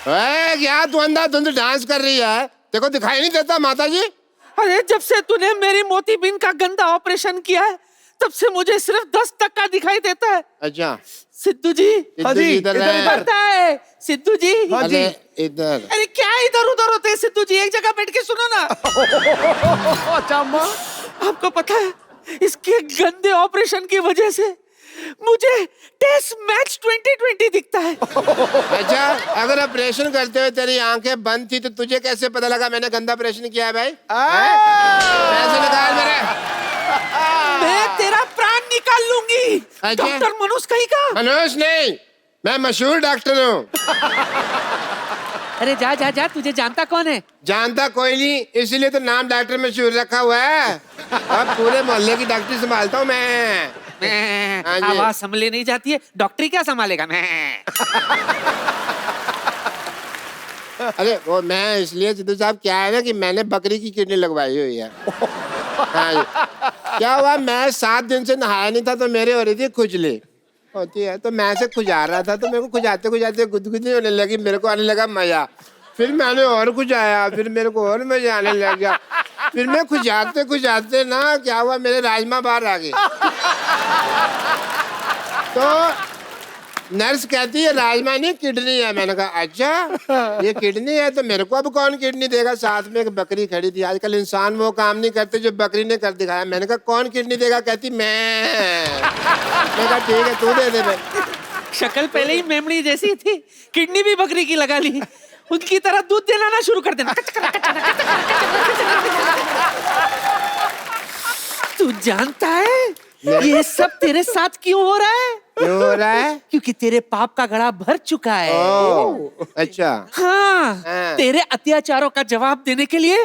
क्या तू अंधाधुंध डांस कर रही है? देखो दिखाई नहीं देता माता जी? अरे जब से तूने मेरी मोतीबिंद का गंदा ऑपरेशन किया है तब से मुझे सिर्फ 10% दिखाई देता है। अच्छा सिद्धू जी। हाँ जी, इधर पड़ता है सिद्धू जी। हाँ जी इधर। अरे क्या इधर उधर होते हैं सिद्धू जी, एक जगह बैठ के सुनो ना। अच्छा अम्मा, आपको पता है इसके गंदे ऑपरेशन की वजह से मुझे टेस्ट मैच 2020 दिखता है। अच्छा अगर ऑपरेशन करते हुए तेरी आंखें बंद थी तो तुझे कैसे पता लगा मैंने गंदा ऑपरेशन किया है भाई? पैसे निकाल मेरे। मैं तेरा प्राण निकाल लूंगी। अच्छा? डॉक्टर मनोज कहीं का? मनोज नहीं, मैं मशहूर डॉक्टर हूँ। अरे जा जा जा, तुझे जानता कौन है? जानता कोई नहीं, इसीलिए तो नाम डॉक्टर मशहूर रखा हुआ है। अब पूरे मोहल्ले की डॉक्टरी संभालता हूँ मैं। हाँ जी। आवाज संभले नहीं जाती है, डॉक्टरी क्या संभालेगा? मैं अरे वो मैं इसलिए सिद्धू साहब क्या है ना कि मैंने बकरी की किडनी लगवाई हुई है। हाँ जी। क्या हुआ, मैं 7 दिन से नहाया नहीं था तो मेरे हो रही थी खुजली होती है, तो मैं से खुजा रहा था तो मेरे को खुजाते खुजाते गुदगुदी होने लगी, मेरे को आने लगा मजा। फिर मैंने और खुजाया, फिर मेरे को और मजा आने लग गया। फिर मैं खुजाते खुजाते ना क्या हुआ, मेरे राजमा बाहर आ गए। तो नर्स कहती है राजमा नहीं किडनी है। मैंने कहा अच्छा ये किडनी है तो मेरे को अब कौन किडनी देगा? साथ में एक बकरी खड़ी थी। आजकल इंसान वो काम नहीं करते जो बकरी ने कर दिखाया। मैंने कहा कौन किडनी देगा? कहती मैं कहा ठीक है तू दे दे भाई। शक्ल पहले ही मेमड़ी जैसी थी, किडनी भी बकरी की लगा ली। उनकी तरह दूध देना ना शुरू कर देना। तू जानता है ये सब तेरे साथ क्यों हो रहा है? क्यों हो रहा है? क्योंकि तेरे पाप का घड़ा भर चुका है। अच्छा हाँ, तेरे अत्याचारों का जवाब देने के लिए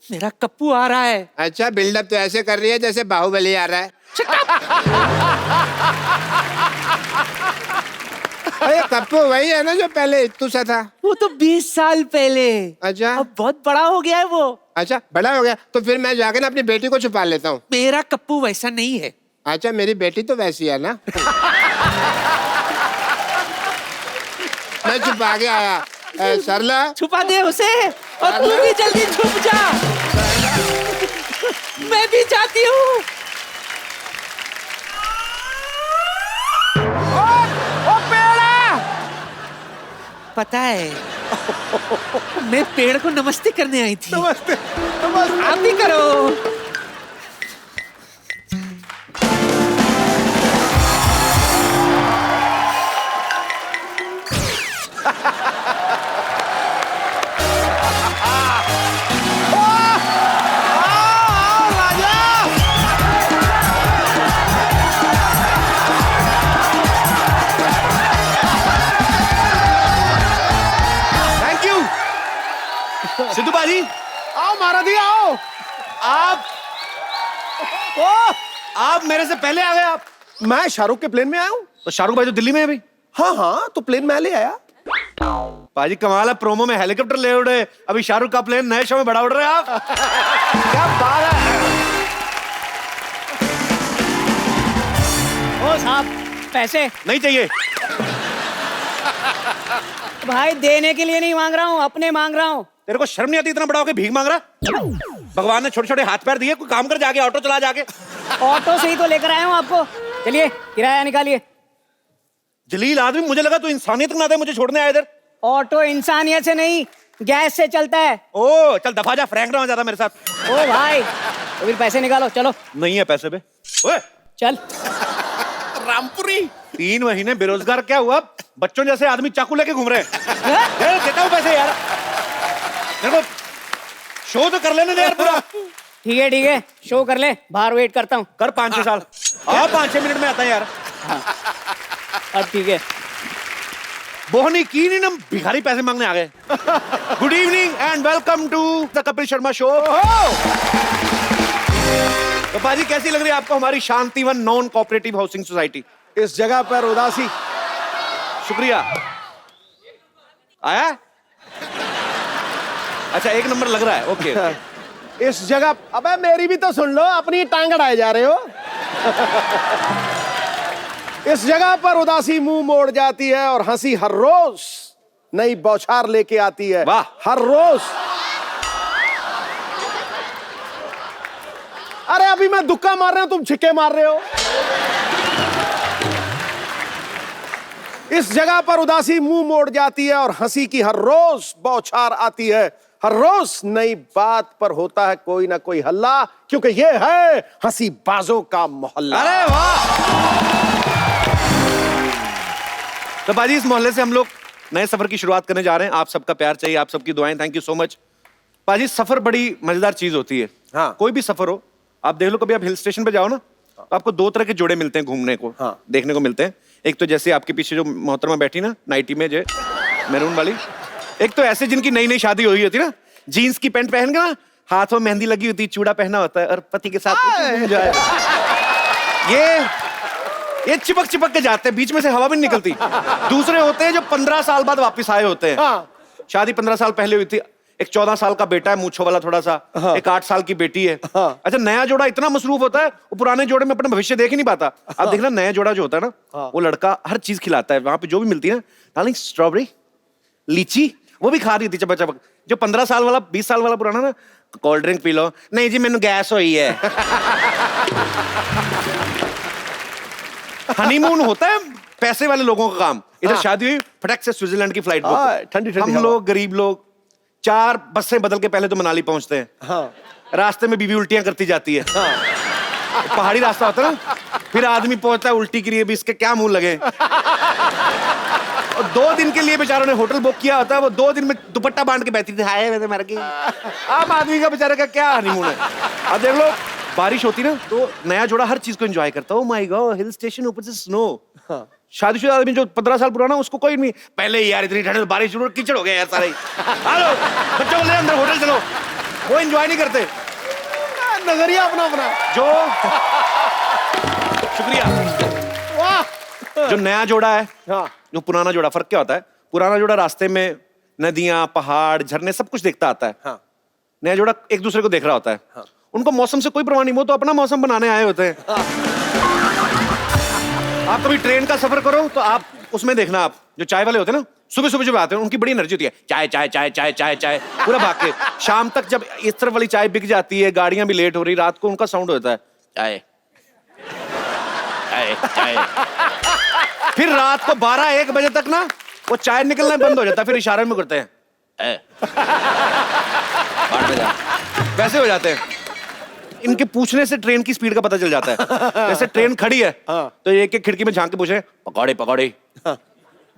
मेरा कप्पू आ रहा है। अच्छा बिल्डअप तो ऐसे कर रही है जैसे बाहुबली आ रहा है। अरे कप्पू वही है ना जो पहले इत्तू सा था? वो तो 20 साल पहले। अच्छा अब बहुत बड़ा हो गया है वो। अच्छा बड़ा हो गया तो फिर मैं जाकर ना अपनी बेटी को छुपा लेता हूँ। मेरा कप्पू वैसा नहीं है। अच्छा मेरी बेटी तो वैसी है ना। मैं छुपा के आया। सरला छुपा दे उसे और तू भी जल्दी छुप जा। मैं भी जाती हूँ। पता है मैं पेड़ को नमस्ते करने आई थी। नमस्ते नमस्ते। आप भी करो। सिद्धू बाजी आओ, महाराजी आओ। आप मेरे से पहले आ गए। आप मैं शाहरुख के प्लेन में आया हूँ। तो शाहरुख भाई तो दिल्ली में है अभी। हाँ तो प्लेन मैं ले आया। बाजी कमाल है, प्रोमो में हेलीकॉप्टर ले उड़े, अभी शाहरुख का प्लेन नए शो में बड़ा उड़ रहे हैं आप। क्या बात है। ओ साहब पैसे नहीं चाहिए भाई, देने के लिए नहीं मांग रहा हूँ, अपने मांग रहा हूँ। तेरे को शर्म नहीं आती इतना बड़ा होके भीख मांग रहा? भगवान ने छोटे छोटे हाथ पैर दिए, कोई काम कर जाके, ऑटो चला जाके। ऑटो से ही तो लेकर आया हूँ आपको। चलिए किराया निकालिए। जलील आदमी, मुझे लगा तू इंसानियत ना दे मुझे छोड़ने आया इधर। ऑटो इंसानियत से नहीं गैस से चलता है। ओ चल दफा जा, फ्रैंक ना हो ज्यादा मेरे साथ। ओ भाई तो फिर पैसे निकालो। चलो नहीं है पैसे पे। ओए चल। रामपुरी 3 महीने बेरोजगार क्या हुआ? बच्चों जैसे आदमी चाकू लेके घूम रहे हैं। देता हूँ पैसे यार, मेरे को शो तो कर लेने दे यार पूरा। ठीक है शो कर ले, बाहर वेट करता हूँ। कर 5-6 साल। 5-6 मिनट में आता है यार। अब ठीक है। बोहनी की नहीं ना, भिखारी पैसे मांगने आ गए। Good evening and welcome to the Kapil Sharma show. तो बाजी कैसी लग रही है आपको हमारी Shantivan non cooperative housing society? इस जगह पर उदासी। शुक्रिया। आया? अच्छा 1 नंबर लग रहा है। ओके। इस जगह, अबे मेरी भी तो सुन लो, अपनी टांग अड़ाए जा रहे हो। इस जगह पर उदासी मुंह मोड़ जाती है और हंसी हर रोज नई बौछार लेके आती है। वाह। हर रोज। अरे अभी मैं दुक्का मार रहा हूं, तुम छिक्के मार रहे हो। इस जगह पर उदासी मुंह मोड़ जाती है और हंसी की हर रोज बौछार आती है। हर रोज नई बात पर होता है कोई ना कोई हल्ला, क्योंकि ये है हंसी बाजों का मोहल्ला। अरे वाह। तो बाजी इस मोहल्ले से हम लोग नए सफर की शुरुआत करने जा रहे हैं। आप सबका प्यार चाहिए, आप सबकी दुआएं। Thank you so much. बाजी सफर बड़ी मजेदार चीज होती है। हाँ। कोई भी सफर हो, आप देख लो कभी आप हिल स्टेशन पे जाओ ना, तो आपको दो तरह के जोड़े मिलते हैं घूमने को। हाँ। देखने को मिलते हैं। एक तो जैसे आपके पीछे जो मोहतरमा बैठी ना नाइटी में, जो मैरून वाली। एक तो ऐसे जिनकी नई नई शादी हुई होती ना, जीन्स की पैंट पहन के ना, हाथ में मेहंदी लगी होती, चूड़ा पहना होता है और पति के साथ एंजॉय। ये चिपक चिपक के जाते हैं, बीच में से हवा भी नहीं निकलती। दूसरे होते हैं जो 15 साल बाद वापस आए होते हैं। हाँ। शादी 15 साल पहले हुई थी। एक 14 साल का बेटा है मूंछों वाला थोड़ा सा। हाँ। एक 8 साल की बेटी है। हाँ। अच्छा, नया जोड़ा इतना मसरूफ होता है, वो पुराने जोड़े में अपना भविष्य देख ही नहीं पाता। आप देखना, नया जोड़ा जो होता है ना, वो लड़का हर चीज खिलाता है। वहां पे जो भी मिलती है ना, डार्लिंग स्ट्रॉबेरी, लीची, वो भी खा रही थी चपक चपक। जो 15 साल वाला, 20 साल वाला पुराना ना, कोल्ड ड्रिंक पी लो, नहीं जी मैंने गैस हुई है। हनीमून होता है पैसे वाले लोगों का काम। इधर शादी हुई, फटक से स्विट्जरलैंड की फ्लाइट बुक। ठंडी ठंडी हम लोग गरीब लोग 4 बसें बदल के पहले तो मनाली पहुंचते हैं। हाँ। रास्ते में बीवी उल्टियां करती जाती है। पहाड़ी रास्ता होता है ना, फिर आदमी पहुंचता है उल्टी के लिए भी, इसके क्या मुंह लगे। और 2 दिन के लिए बेचारों ने होटल बुक किया होता है, वो 2 दिन में दुपट्टा बांध के बैठी थी, हाय मैं मर गई। आम आदमी का बेचारे का क्या हनीमून है। अब देख लो, बारिश होती ना तो नया जोड़ा हर चीज को एंजॉय करता है। Oh my God, hill station, ऊपर से स्नो। शादीशुदा आदमी जो 15 साल पुराना, उसको कोई नहीं, पहले यार इतनी ठंड, बारिश शुरू, कीचड़ हो गया यार सारे। हेलो बच्चों को ले अंदर, होटल चलो। वो एंजॉय नहीं करते। नजरिया अपना अपना। जो शुक्रिया। वाह। जो नया जोड़ा है, हाँ। जो पुराना जोड़ा, फर्क क्या होता है? पुराना जोड़ा रास्ते में नदियां, पहाड़, झरने सब कुछ देखता आता है। हाँ। नया जोड़ा एक दूसरे को देख रहा होता है। हाँ। उनको मौसम से कोई परवाह नहीं, वो तो अपना मौसम बनाने आए होते हैं। आप कभी ट्रेन का सफर करो तो आप उसमें देखना, आप जो चाय वाले होते हैं ना, सुबह सुबह जब आते हैं उनकी बड़ी एनर्जी होती है, चाय चाय चाय चाय चाय चाय, पूरा भाग के। शाम तक जब इस तरफ वाली चाय बिक जाती है, गाड़ियां भी लेट हो रही, रात को उनका साउंड होता है चाय चाय चाय। फिर रात को 12-1 बजे तक ना वो चाय निकलना बंद हो जाता है, फिर इशारे में करते हैं वैसे हो जाते हैं। इनके पूछने से ट्रेन की स्पीड का पता चल जाता है। जैसे ट्रेन खड़ी है तो एक एक खिड़की में झांक के पूछे, पकौड़े पकौड़े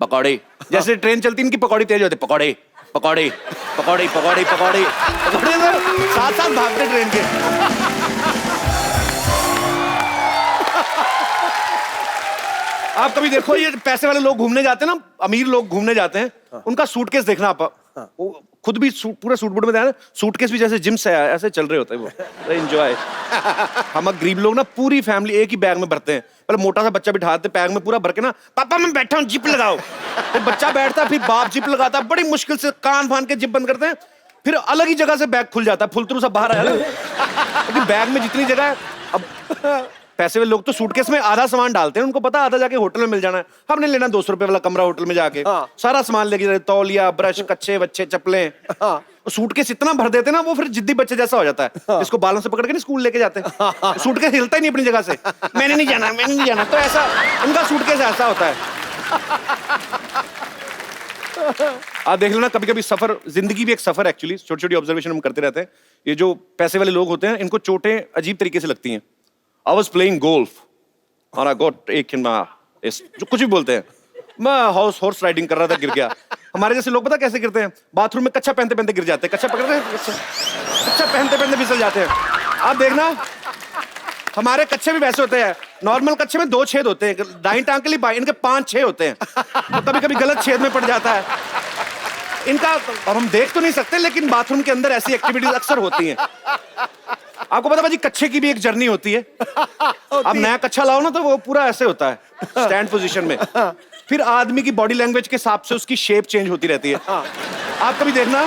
पकौड़े। जैसे ट्रेन चलती इनकी पकौड़ी तेज होती, पकौड़े पकौड़े पकौड़े पकौड़े पकौड़े पकौड़े। साथ साथ भागते ट्रेन के। आप कभी देखो, ये पैसे वाले लोग घूमने जाते हैं ना, अमीर लोग घूमने जाते हैं, उनका सूटकेस देखना आप। वो खुद भी पूरा सूट बूट में जाए ना, सूटकेस भी जैसे जिम से आया ऐसे चल रहे होते हैं वो। एंजॉय। हम गरीब लोग ना पूरी फैमिली एक ही बैग में भरते हैं। पहले मोटा सा बच्चा बिठाते बैग में पूरा भर के ना, पापा मैं बैठा हूँ जिप लगाओ। फिर बच्चा बैठता, फिर बाप जिप लगाता, बड़ी मुश्किल से कान फान के जिप बंद करते हैं, फिर अलग ही जगह से बैग खुल जाता है, फुलतरू सब बाहर आया। क्योंकि बैग में जितनी जगह है, अब पैसे वाले लोग तो सूटकेस में आधा सामान डालते हैं, उनको पता आधा जाके होटल में मिल जाना है। हमने लेना 200 रुपए वाला कमरा होटल में जाके। सारा सामान लेके जाते, तौलिया, ब्रश, कच्चे बच्चे, चप्पलें। सूटकेस इतना भर देते ना, वो फिर जिद्दी बच्चे जैसा हो जाता है, इसको बालों से पकड़ के नहीं स्कूल लेके जाते। सूटकेस हिलता ही नहीं अपनी जगह से, मैंने नहीं जाना, मैंने नहीं जाना। तो ऐसा उनका सूटकेस ऐसा होता है। आप देख लो ना, कभी कभी सफर, जिंदगी भी एक सफर एक्चुअली। छोटी छोटी ऑब्जर्वेशन हम करते रहते हैं। ये जो पैसे वाले लोग होते हैं, इनको चोटें अजीब तरीके से लगती हैं। I was playing golf और I got एक जो कुछ भी बोलते हैं, मैं हॉर्स राइडिंग कर रहा था, गिर गया। हमारे जैसे लोग पता कैसे गिरते हैं? बाथरूम में कच्चा पहनते पहनते गिर जाते हैं। कच्चा पकड़ते हैं, कच्चा पहनते पहनते फिसल जाते हैं। आप देखना, हमारे कच्चे भी वैसे होते हैं। नॉर्मल कच्चे में 2 छेद होते हैं, दाईं टांग के लिए बाईं, इनके 5-6 होते हैं। तो कभी कभी गलत छेद में पड़ जाता है इनका। अब हम देख तो नहीं सकते, लेकिन बाथरूम के अंदर ऐसी एक्टिविटीज अक्सर होती हैं। आपको पता भाजी, कच्चे की भी एक जर्नी होती है। अब नया कच्चा लाओ ना तो वो पूरा ऐसे होता है, स्टैंड पोजीशन में। फिर आदमी की बॉडी लैंग्वेज के हिसाब से उसकी शेप चेंज होती रहती है। आप कभी देखना,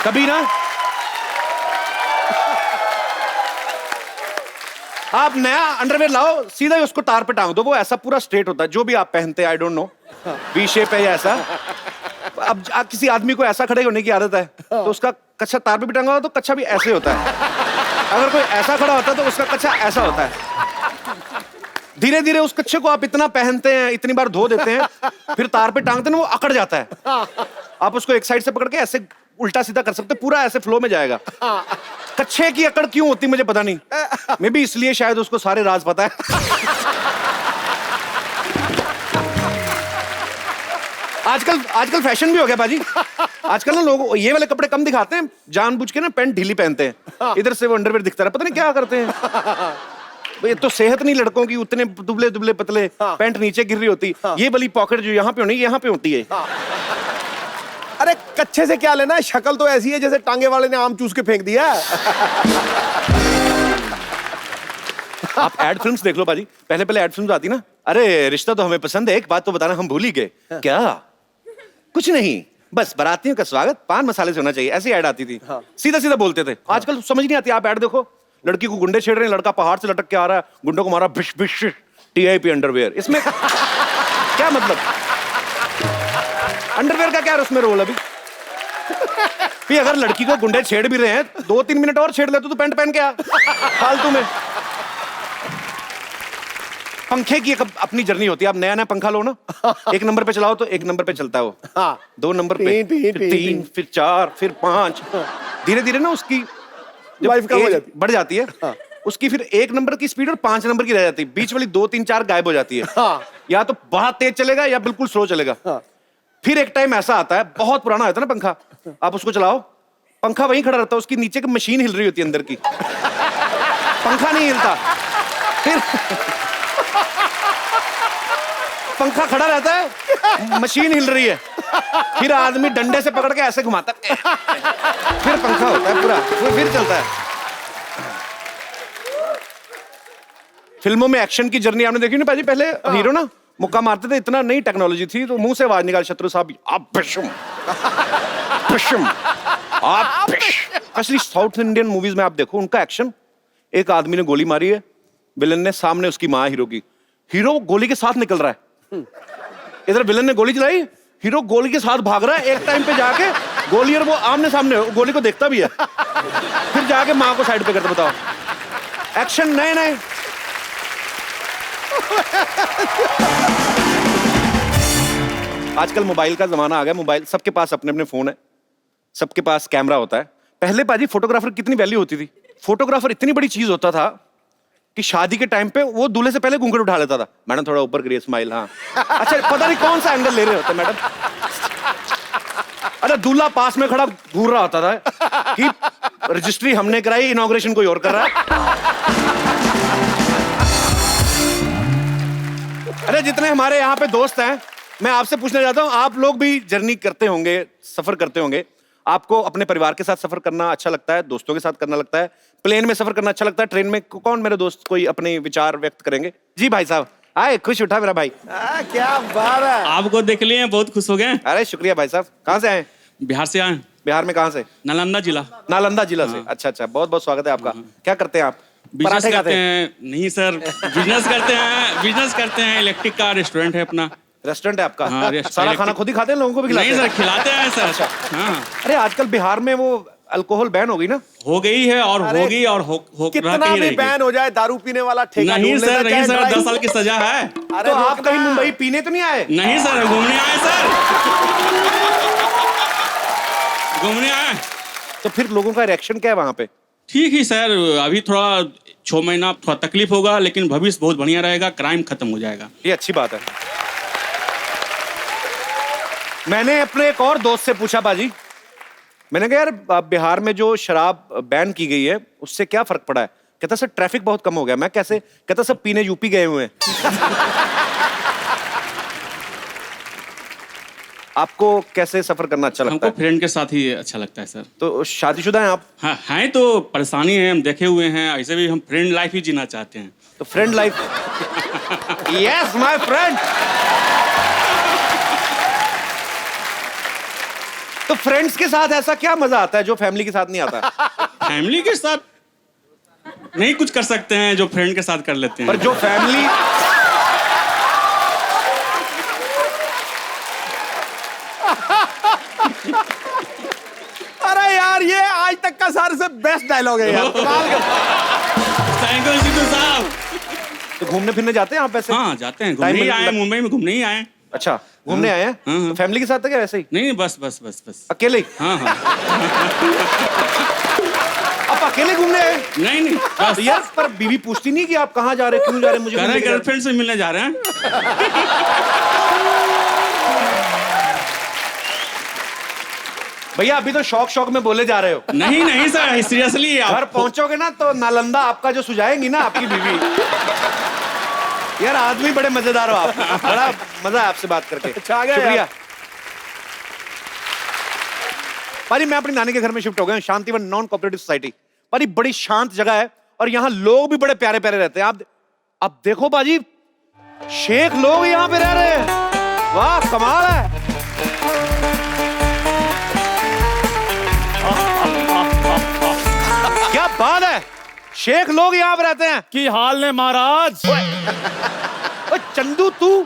कभी ना आप नया अंडरवेयर लाओ, सीधा ही उसको तार पे टांग दो, वो ऐसा पूरा स्ट्रेट होता है। जो भी आप पहनते हैं, I don't know V shape है या ऐसा, अब किसी आदमी को ऐसा खड़े होने की आदत है तो उसका कच्छा तार पे भी टंगा हो तो कच्छा भी ऐसे होता है। अगर कोई ऐसा खड़ा होता है तो उसका कच्छा ऐसा होता है। धीरे धीरे उस कच्छे को आप इतना पहनते हैं, इतनी बार धो देते हैं, फिर तार पे टांगते हैं ना, वो अकड़ जाता है। आप उसको एक साइड से पकड़ के ऐसे उल्टा सीधा कर सकते, पूरा ऐसे फ्लो में जाएगा। कच्छे की अकड़ क्यों होती मुझे पता नहीं, मे भी इसलिए शायद उसको सारे राज पता है। आजकल फैशन भी हो गया बाजी। आजकल ना लोग ये वाले कपड़े कम दिखाते हैं, जानबूझ के ना पैंट ढीली पहनते हैं, इधर से वो अंडरवेयर दिखता है, पता नहीं क्या करते हैं। ये तो सेहत नहीं लड़कों की, उतने दुबले दुबले पतले, पैंट नीचे गिर रही होती, ये वाली पॉकेट जो यहाँ पे होनी यहाँ पे होती है। अरे कच्छे से क्या लेना है, शक्ल तो ऐसी है जैसे टांगे वाले ने आम चूस के फेंक दिया। आप एड फिल्म्स देख लो बाजी, पहले एड फिल्म्स आती ना, अरे रिश्ता तो हमें पसंद है, एक बात तो बताना हम भूल ही गए। क्या? कुछ नहीं, बस बारातियों का स्वागत पान मसाले से होना चाहिए, ऐसी ऐड आती थी। सीधा सीधा बोलते थे। आजकल समझ नहीं आती। आप ऐड देखो, लड़की को गुंडे छेड़ रहे हैं, लड़का पहाड़ से लटक के आ रहा है, गुंडों को मारा भिश भिश, टीआईपी अंडरवेयर। इसमें क्या मतलब? अंडरवेयर का क्या है उसमें रोल? अभी अगर लड़की को गुंडे छेड़ भी रहे हैं, 2-3 मिनट और छेड़ ले तो पैंट पहन के आ फालतू में। पंखे की एक अपनी जर्नी होती है। आप नया नया पंखा लो ना, 1 नंबर पे चलाओ तो 1 नंबर पे चलता है वो, 2 नंबर पे, फिर 3, फिर 4, फिर 5। धीरे धीरे ना उसकी लाइफ कम हो जाती, बढ़ जाती है। उसकी फिर 1 नंबर की स्पीड और 5 नंबर की रह जाती है, बीच वाली 2, 3, 4 गायब हो जाती है। या तो बहुत तेज चलेगा या बिल्कुल स्लो चलेगा। फिर एक टाइम ऐसा आता है, बहुत पुराना होता है ना पंखा, आप उसको चलाओ, पंखा वहीं खड़ा रहता है, उसकी नीचे की मशीन हिल रही होती है अंदर की, पंखा नहीं हिलता। फिर पंखा खड़ा रहता है, मशीन हिल रही है, फिर आदमी डंडे से पकड़ के ऐसे घुमाता है, फिर पंखा होता है पूरा, फिर चलता है। फिल्मों में एक्शन की जर्नी आपने देखी ना पाजी, पहले हीरो ना मुक्का मारते थे, इतना नई टेक्नोलॉजी थी तो मुंह से आवाज निकाल, शत्रु साहब आप भशम भशम आप। एक्चुअली साउथ इंडियन मूवीज में आप देखो उनका एक्शन, एक आदमी ने गोली मारी है, विलन ने, सामने उसकी मां हीरो की, हीरो गोली के साथ निकल रहा है, इधर विलन ने गोली चलाई, हीरो गोली के साथ भाग रहा है, एक टाइम पे जाके गोली और वो आमने सामने, गोली को देखता भी है, फिर जाके मां को साइड पे करता। बताओ, एक्शन नए नए। आजकल मोबाइल का जमाना आ गया, मोबाइल सबके पास अपने अपने फोन है, सबके पास कैमरा होता है। पहले पाजी फोटोग्राफर कितनी वैल्यू होती थी, फोटोग्राफर इतनी बड़ी चीज होता था कि शादी के टाइम पे वो दूल्हे से पहले घूंघट उठा लेता था, मैडम थोड़ा ऊपर करिए, स्माइल, हाँ अच्छा, पता नहीं कौन सा एंगल ले रहे होते मैडम। अरे दूल्हा पास में खड़ा घूर रहा होता था कि रजिस्ट्री हमने कराई, इनॉग्रेशन कोई और कर रहा है। अरे जितने हमारे यहाँ पे दोस्त हैं, मैं आपसे पूछना चाहता हूँ, आप लोग भी जर्नी करते होंगे, सफर करते होंगे, आपको अपने परिवार के साथ सफर करना अच्छा लगता है, दोस्तों के साथ करना लगता है, प्लेन में सफर करना अच्छा लगता है, ट्रेन में? कौन मेरे दोस्त कोई अपने विचार व्यक्त करेंगे? जी भाई साहब, आए, खुश उठा मेरा भाई। क्या बात है, आपको देख लिए, बहुत खुश हो गए। अरे शुक्रिया भाई साहब, कहाँ से आए? बिहार से आए। बिहार में कहाँ से? नालंदा जिला। नालंदा जिला से, अच्छा अच्छा, बहुत बहुत स्वागत है आपका। क्या करते हैं आप? बिजनेस करते हैं? नहीं सर, बिजनेस करते हैं, इलेक्ट्रिक का रेस्टोरेंट है अपना। रेस्टोरेंट है आपका? हाँ, सारा खाना खुद ही खाते हैं, लोगों को भी खिलाते हैं? नहीं सर, खिलाते हैं सर। अच्छा। हाँ। अरे आजकल बिहार में वो अल्कोहल बैन हो गई ना? हो गई है और होगी और कितना भी बैन हो जाए, दारू पीने वाला ठेका नहीं सर, नहीं सर, 10 साल की सजा है। अरे तो आप कहीं मुंबई पीने तो नहीं आए? नहीं सर, घूमने आए सर, घूमने आए। तो फिर लोगों का रिएक्शन क्या है वहां पे? ठीक ही सर, अभी थोड़ा 6 महीना थोड़ा तकलीफ होगा, लेकिन भविष्य बहुत बढ़िया रहेगा, क्राइम खत्म हो जाएगा। ये अच्छी बात है। मैंने अपने एक और दोस्त से पूछा बाजी, मैंने कहा यार बिहार में जो शराब बैन की गई है उससे क्या फर्क पड़ा है? कहता सर ट्रैफिक बहुत कम हो गया। मैं कैसे? कहता सब पीने यूपी गए हुए हैं। आपको कैसे सफर करना अच्छा लगता हमको है? फ्रेंड के साथ ही अच्छा लगता है सर। तो शादीशुदा हैं आप? हाँ हैं, तो परेशानी है, हम देखे हुए हैं, ऐसे भी हम फ्रेंड लाइफ ही जीना चाहते हैं। तो friend life. Yes my friend. तो फ्रेंड्स के साथ ऐसा क्या मजा आता है जो फैमिली के साथ नहीं आता? फैमिली के साथ नहीं कुछ कर सकते हैं जो फ्रेंड के साथ कर लेते हैं। पर जो फैमिली आज तक का सारे से बेस्ट डायलॉग है यार, कमाल का। थैंक यू सिद्धू साहब। तो घूमने फिरने जाते हैं आप पैसे? हाँ जाते हैं, घूमने ही आए हैं, मुंबई में घूमने ही आए हैं। अच्छा, घूमने आए हैं? हाँ। तो फैमिली के साथ है क्या वैसे ही? नहीं बस बस बस बस। अकेले ही? हाँ हाँ। आप अकेले घूमने आए? नहीं नहीं बस। तो यार पर बीवी पूछती नहीं कि आप कहाँ जा रहे हैं, क्यों जा रहे हैं, मुझे कह क्यों रहे लेके जा रहे हैं? गर्लफ्रेंड से मिलने जा रहे हैं। भैया अभी तो शौक में बोले जा रहे हो। नहीं नहीं सर, सीरियसली घर पहुंचोगे ना तो नालंदा आपका जो सुझाएंगी ना आपकी बीवी। यार आदमी बड़े मजेदार हो आप, बड़ा मजा है आपसे बात करके। अच्छा, आ गया शुक्रिया। यार। पारी मैं अपनी नानी के घर में शिफ्ट हो गया हूं, शांतिवन नॉन कोऑपरेटिव सोसाइटी। पारी बड़ी शांत जगह है और यहाँ लोग भी बड़े प्यारे प्यारे रहते हैं। आप देखो बाजी, शेख लोग यहाँ पे रह रहे हैं। वाह कमाल है। क्या बात है, शेख लोग यहाँ पे रहते हैं। की हाल ने महाराज। ओए चंदू तू,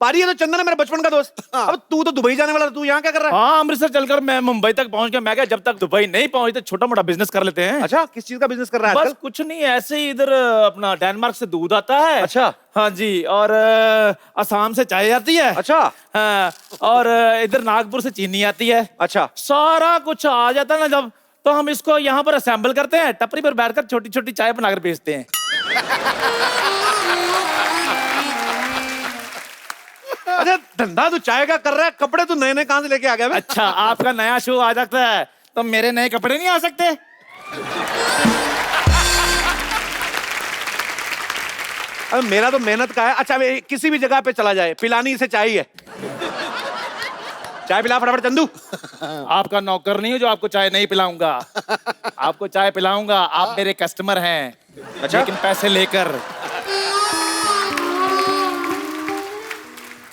पारी है तो चंदन है मेरा बचपन का दोस्त। अब तू तो दुबई जाने वाला था, तू यहाँ क्या कर रहा है? हाँ अमृतसर चलकर मैं मुंबई तक पहुंच गया। मैं क्या, जब तक दुबई नहीं पहुंच तो छोटा मोटा बिजनेस कर लेते हैं। अच्छा, किस चीज का बिजनेस कर रहा है बस आजकल? कुछ नहीं, ऐसे ही इधर अपना डेनमार्क से दूध आता है। अच्छा। हाँ जी, और असम से चाय आती है। अच्छा। हाँ, और इधर नागपुर से चीनी आती है। अच्छा। सारा कुछ आ जाता है ना जब, तो हम इसको यहाँ पर असेंबल करते हैं, टपरी पर बैठकर छोटी छोटी चाय बनाकर बेचते हैं। अच्छा धंधा तू चाय का कर रहा है, कपड़े तू नए नए कहां से लेके आ गया बे? अच्छा, आपका नया शो आ जाता है तो मेरे नए कपड़े नहीं आ सकते? अब मेरा तो मेहनत का है। अच्छा वे किसी भी जगह पे चला जाए, पिलानी इसे चाहिए। चाय पिला फटाफट चंदू। आपका नौकर नहीं हो जो आपको चाय नहीं पिलाऊंगा। आपको चाय पिलाऊंगा, आप मेरे कस्टमर हैं। अच्छा। लेकिन पैसे लेकर।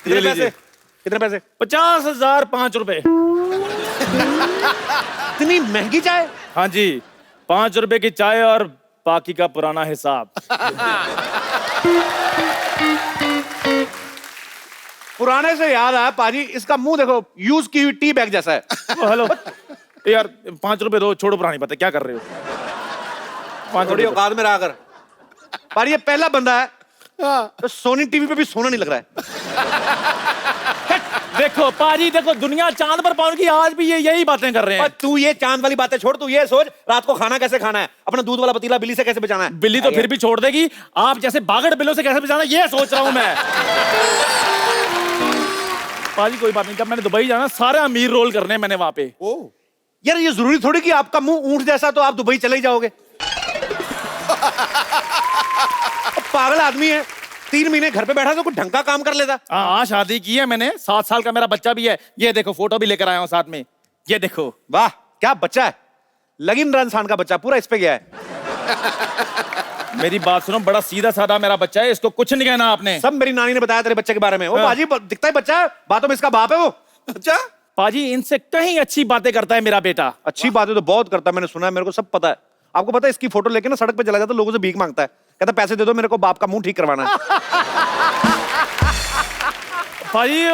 कितने लीजिए। पैसे? कितने पैसे? 50,000 5 रुपए। इतनी महंगी चाय? हाँ जी, 5 रुपए की चाय और बाकी का पुराना हिसाब। पुराने से याद आया पाजी, इसका मुंह देखो, यूज की हुई टी बैग जैसा है। हेलो यार, 5 रुपए दो, छोड़ो पुरानी बातें, क्या कर रहे हो? 5 थोड़ी रुपए। औकात में रहा कर। पर ये पहला बंदा है तो सोनी टीवी पे भी सोना नहीं लग रहा है। देखो पाजी, देखो दुनिया चांद पर पहुंच गई, आज भी ये यही बातें कर रहे पर हैं। तू ये चांद वाली बातें छोड़, तू ये सोच रात को खाना कैसे खाना है, अपना दूध वाला पतीला बिल्ली से कैसे बचाना है। बिल्ली तो फिर भी छोड़ देगी, आप जैसे बागड़ बिल्लों से कैसे बचाना, ये सोच रहा हूं मैं। पाजी कोई बात नहीं, जब मैंने दुबई जाना सारे अमीर रोल करने हैं मैंने वहां पे। यार ये जरूरी थोड़ी कि आपका मुंह ऊंट जैसा तो आप दुबई चले ही जाओगे। पागल आदमी है, 3 महीने घर पे बैठा तो कुछ ढंग का काम कर लेता। हाँ, शादी की है मैंने, 7 साल का मेरा बच्चा भी है। ये देखो फोटो भी लेकर आया हूँ साथ में, ये देखो। वाह क्या बच्चा है, लगिन इंसान का बच्चा पूरा इस पे गया है। मेरी बात सुनो, बड़ा सीधा साधा मेरा बच्चा है, इसको कुछ नहीं कहना आपने। सब मेरी नानी ने बताया तेरे बच्चे के बारे में। वो हाँ। बाजी दिखता है बच्चा है, बातों में इसका बाप है वो। अच्छा पाजी इनसे कहीं अच्छी बातें करता है मेरा बेटा। अच्छी बातें तो बहुत करता है, मैंने सुना है, मेरे को सब पता है। आपको पता है इसकी फोटो लेके ना सड़क पे चला जाता है, लोगों से भीख मांगता है, कहता है पैसे दे दो मेरे को, बाप का मुंह ठीक करवाना है। भाई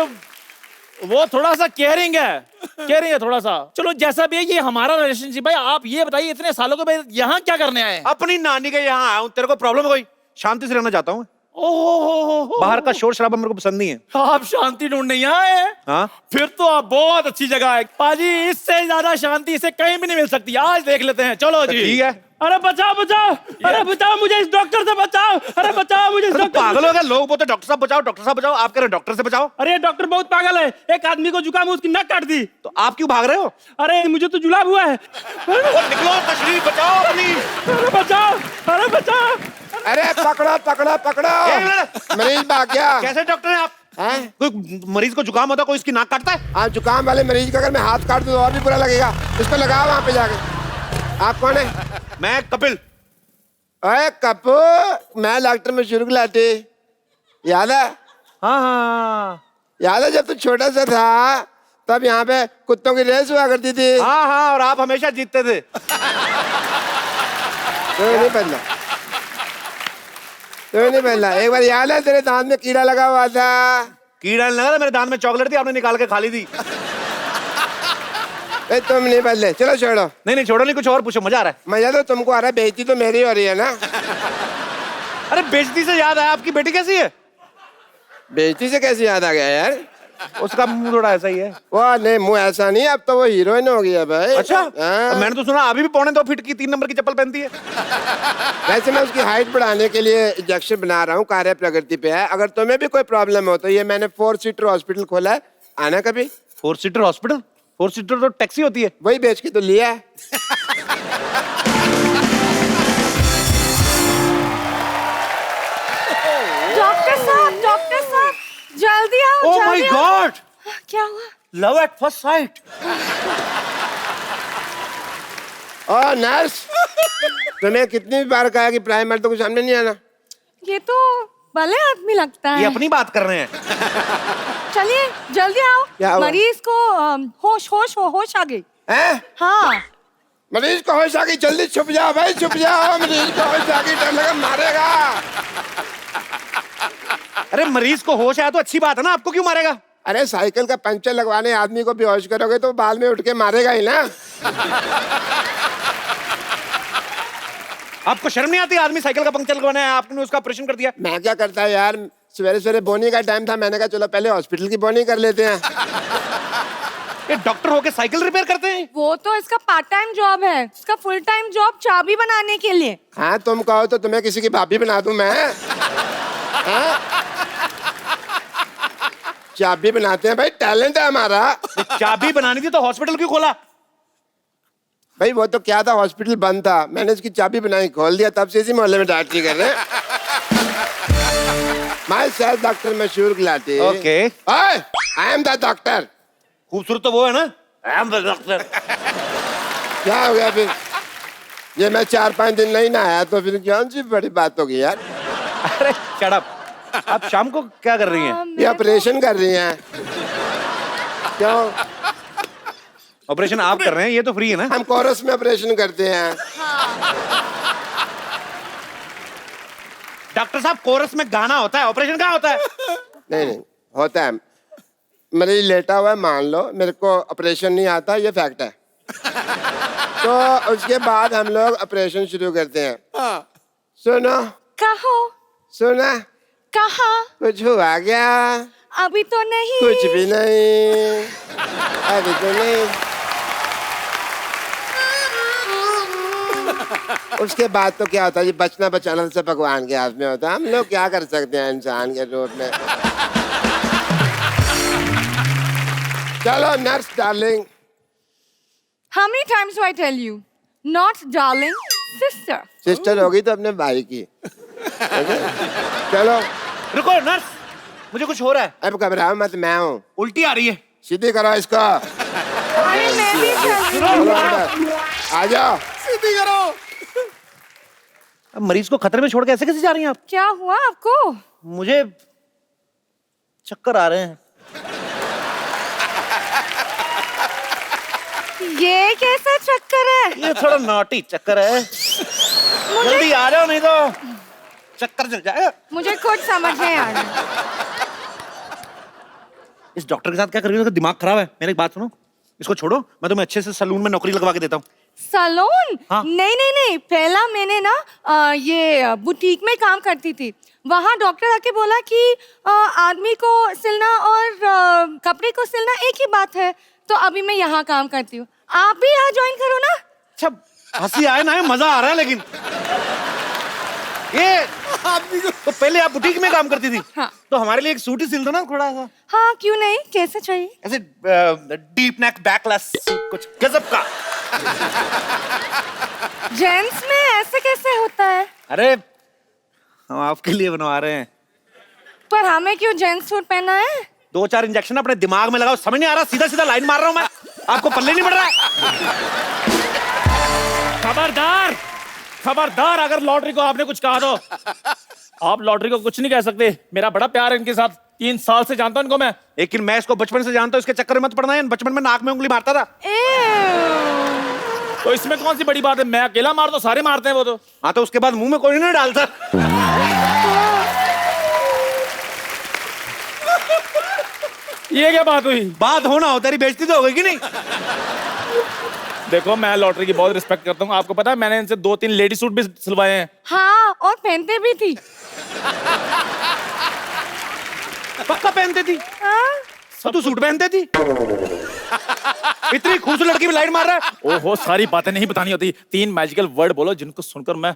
वो थोड़ा सा केयरिंग है थोड़ा सा। चलो जैसा भी है, ये हमारा रिलेशनशिप है। आप ये बताइए, इतने सालों के बाद यहाँ क्या करने आए? अपनी नानी के यहाँ आया हूँ, तेरे को प्रॉब्लम है कोई? शांति से रहना चाहता हूँ। ओहो, बाहर का शोर शराबा मेरे को पसंद नहीं है। आप शांति ढूंढने यहाँ आए हैं? हाँ फिर तो आप बहुत अच्छी जगह है पाजी, इससे ज्यादा शांति इसे कहीं भी नहीं मिल सकती। आज देख लेते हैं, चलो जी। ठीक है। अरे बचाओ बचाओ, अरे बचाओ मुझे इस डॉक्टर से बचाओ, अरे बचाओ मुझे इस तो डॉक्टर। पागल हो गए लोग, बोलते डॉक्टर साहब बचाओ, डॉक्टर साहब बचाओ, आप कह रहे हो डॉक्टर से बचाओ। अरे डॉक्टर बहुत पागल है, एक आदमी को जुकाम, उसकी नक काट दी। तो आप क्यों भाग रहे हो? अरे मुझे तो जुलाब हुआ है। निकलो, तशरीफ बचाओ अपनी। अरे बचाओ, अरे बचाओ। अरे पकड़ो पकड़ो पकड़ो, एक मिनट। मरीज भाग गया। कैसे डॉक्टर हैं आप? हैं? कोई मरीज को जुकाम होता है, कोई इसकी नाक काटता है? आप जुकाम वाले मरीज का अगर मैं हाथ काट दूं तो और भी बुरा लगेगा। इसको लगाओ वहां पे जाके। आप कौन है? मैं कपिल। अरे कपू, मैं डॉक्टर में शुरू लाटे, याद है? हाँ याद है जब तू छोटा सा था तब यहाँ पे कुत्तों की रेस हुआ करती थी। हाँ हाँ, और आप हमेशा जीतते थे। तो नहीं पहनना, तो नहीं पहनना। एक बार याद है तेरे दांत में कीड़ा लगा हुआ था? कीड़ा नहीं लगा था, मेरे दांत में चॉकलेट थी, आपने निकाल के खा ली थी। भाई तुम नहीं बदले, चलो छोड़ो। नहीं छोड़ो नहीं, कुछ और पूछो, मजा आ रहा है। मजा तो तुमको आ रहा है, बेइज्जती तो मेरी हो रही है ना। अरे बेइज्जती से याद आया, आपकी बेटी कैसी है? बेइज्जती से कैसे याद आ गया यार? उसका मुंह थोड़ा ऐसा ही है। वो नहीं, मुंह ऐसा नहीं, अब तो वो हीरोइन हो गई है भाई। अच्छा, हाँ। मैंने तो सुना अभी भी 2.25 फीट की 3 नंबर की चप्पल पहनती है। वैसे मैं उसकी हाइट बढ़ाने के लिए इंजेक्शन बना रहा हूँ, कार्य प्रगति पे है। अगर तुम्हें भी कोई प्रॉब्लम हो तो ये मैंने 4 सीटर हॉस्पिटल खोला है, आना कभी। 4 सीटर हॉस्पिटल? 4 सीटर तो टैक्सी होती है। वही बेच के तो लिया है। डॉक्टर साहब जल्दी आओ। ओह माय गॉड, क्या हुआ? Love at first sight. ओ नर्स, तुम्हें कितनी बार कहा कि प्राइमर तो कुछ सामने नहीं आना। ये तो भले आदमी लगता ये है। अपनी बात कर रहे हैं। चलिए जल्दी क्या आओ, हुआ? मरीज को होश आ गई। हैं? हाँ मरीज को होश आ गई, जल्दी छुप जाओ भाई, छुप जाओ। मरीज को होश आ गई, डर लगा मारेगा। अरे मरीज को होश आया तो अच्छी बात है ना, आपको क्यों मारेगा? अरे साइकिल का पंचर लगवाने आदमी को बेहोश करोगे तो बाद में उठ के मारेगा ही ना। आपको शर्म नहीं आती? आदमी साइकिल का पंक्चर लगवाना है, आपने उसका ऑपरेशन कर दिया। मैं क्या करता है यार, सवेरे सवेरे बोनी का टाइम था, मैंने कहा चलो पहले हॉस्पिटल की बोनी कर लेते हैं। ये डॉक्टर होके साइकिल रिपेयर करते हैं? वो तो इसका पार्ट टाइम जॉब है, इसका फुल टाइम जॉब चाबी बनाने के लिए। हाँ तुम कहो तो तुम्हें किसी की भाभी बना दूं मैं। हाँ? चाबी बनाते हैं भाई, टैलेंट है हमारा। चाबी बनानी थी तो हॉस्पिटल क्यों खोला? भाई वो तो क्या था, हॉस्पिटल बंद था, मैंने इसकी चाबी बनाई, खोल दिया, तब से इसी मोहल्ले में डॉक्टरी कर रहे हैं। My self doctor Mashoor Gulati. Okay, I am the doctor. खूबसूरत तो वो है ना, आई एम द डॉक्टर। क्या हो गया फिर? ये मैं 4-5 दिन नहीं नहाया तो फिर कौन सी बड़ी बात होगी यार। अरे शट अप, आप शाम को क्या कर रही हैं? ये ऑपरेशन कर रही हैं। क्यों? ऑपरेशन आप कर रहे हैं, ये तो फ्री है ना। हम कोरस में ऑपरेशन करते हैं। डॉक्टर साहब, कोरस में गाना होता है, ऑपरेशन क्या होता है? नहीं होता है। मरीज लेटा हुआ है, मान लो मेरे को ऑपरेशन नहीं आता, ये फैक्ट है। तो उसके बाद हम लोग ऑपरेशन शुरू करते हैं। सुनो, कहो। सुना, कहा? कुछ हुआ क्या? अभी तो नहीं। कुछ भी नहीं, अभी तो नहीं। उसके बाद तो क्या होता है, ये बचना बचाना सब भगवान के हाथ में होता है। हम लोग क्या कर सकते हैं इंसान के रूप में। चलो nurse darling. How many times do I tell you? Not darling, sister. Sister होगी तो अपने भाई की। चलो रुको नर्स, मुझे कुछ हो रहा है। अब घबराओ मत, मैं हूँ। उल्टी आ रही है। सीधी करो इसको। अरे मैं भी चल। चलो अंदर, आ जाओ। सीधी करो। अब मरीज को खतरे में छोड़ के ऐसे कैसे जा रही हैं आप? क्या हुआ आपको? मुझे चक्कर आ रहे हैं। ये कैसा चक्कर है? ये थोड़ा नॉटी चक्कर है। जल्दी आ जाओ नहीं तो चक्कर चल जाएगा। मुझे कुछ समझ नहीं आ रहा। इस डॉक्टर के साथ क्या कर रही हो? उसका दिमाग खराब है। मेरी एक बात सुनो, इसको छोड़ो, मैं तुम्हें अच्छे से सलून में नौकरी लगवा के देता हूँ। सलून? हाँ। नहीं, पहला मैंने ना ये बुटीक में काम करती थी। वहाँ डॉक्टर आके बोला कि आदमी को सिलना और कपड़े को सिलना एक ही बात है, तो अभी मैं यहाँ काम करती हूँ। आप भी यहाँ ज्वाइन करो ना। अच्छा, हंसी आए ना, मजा आ रहा है। लेकिन ये तो पहले आप बुटीक में काम करती थी। हाँ। तो हमारे लिए एक सूट ही सिल दो ना थोड़ा सा, हाँ क्यों नहीं, कैसे चाहिए? ऐसे डीप नेक बैकलेस कुछ गजब का। जेंट्स में ऐसे कैसे होता है? अरे हम आपके लिए बनवा रहे हैं। पर हमें क्यों जेंट्स सूट पहना है? 2-4 इंजेक्शन अपने दिमाग में लगाओ, समझ नहीं आ रहा, सीधा सीधा लाइन मार रहा हूं मैं, आपको पल्ले नहीं पड़ रहा है। खबरदार, खबरदार, अगर लॉटरी को आपने कुछ कहा तो आप लॉटरी को कुछ नहीं कह सकते। मेरा बड़ा प्यार है इनके साथ, 3 साल से जानता हूं इनको मैं। लेकिन मैं इसको बचपन से जानता हूं, इसके चक्कर में मत पड़ना है। बचपन में नाक में उंगली मारता था। तो इसमें कौन सी बड़ी बात है? मैं अकेला मार दो, सारे मारते हैं वो तो। हाँ तो उसके बाद मुंह में कोई नहीं डालता। ये क्या बात हुई? बात होना हो, तेरी बेइज्जती तो हो गई कि नहीं? देखो मैं लॉटरी की बहुत रिस्पेक्ट करता हूँ, आपको पता है मैंने इनसे 2-3 लेडी सूट भी सिलवाए हैं। हाँ, और पहनते भी थी। पक्का पहनती थी? हाँ? तो तू सूट पहनती थी? इतनी खूबसूरत लड़की में लाइट मार रहा है। ओहो, सारी बातें नहीं बतानी होती। 3 मैजिकल वर्ड बोलो जिनको सुनकर मैं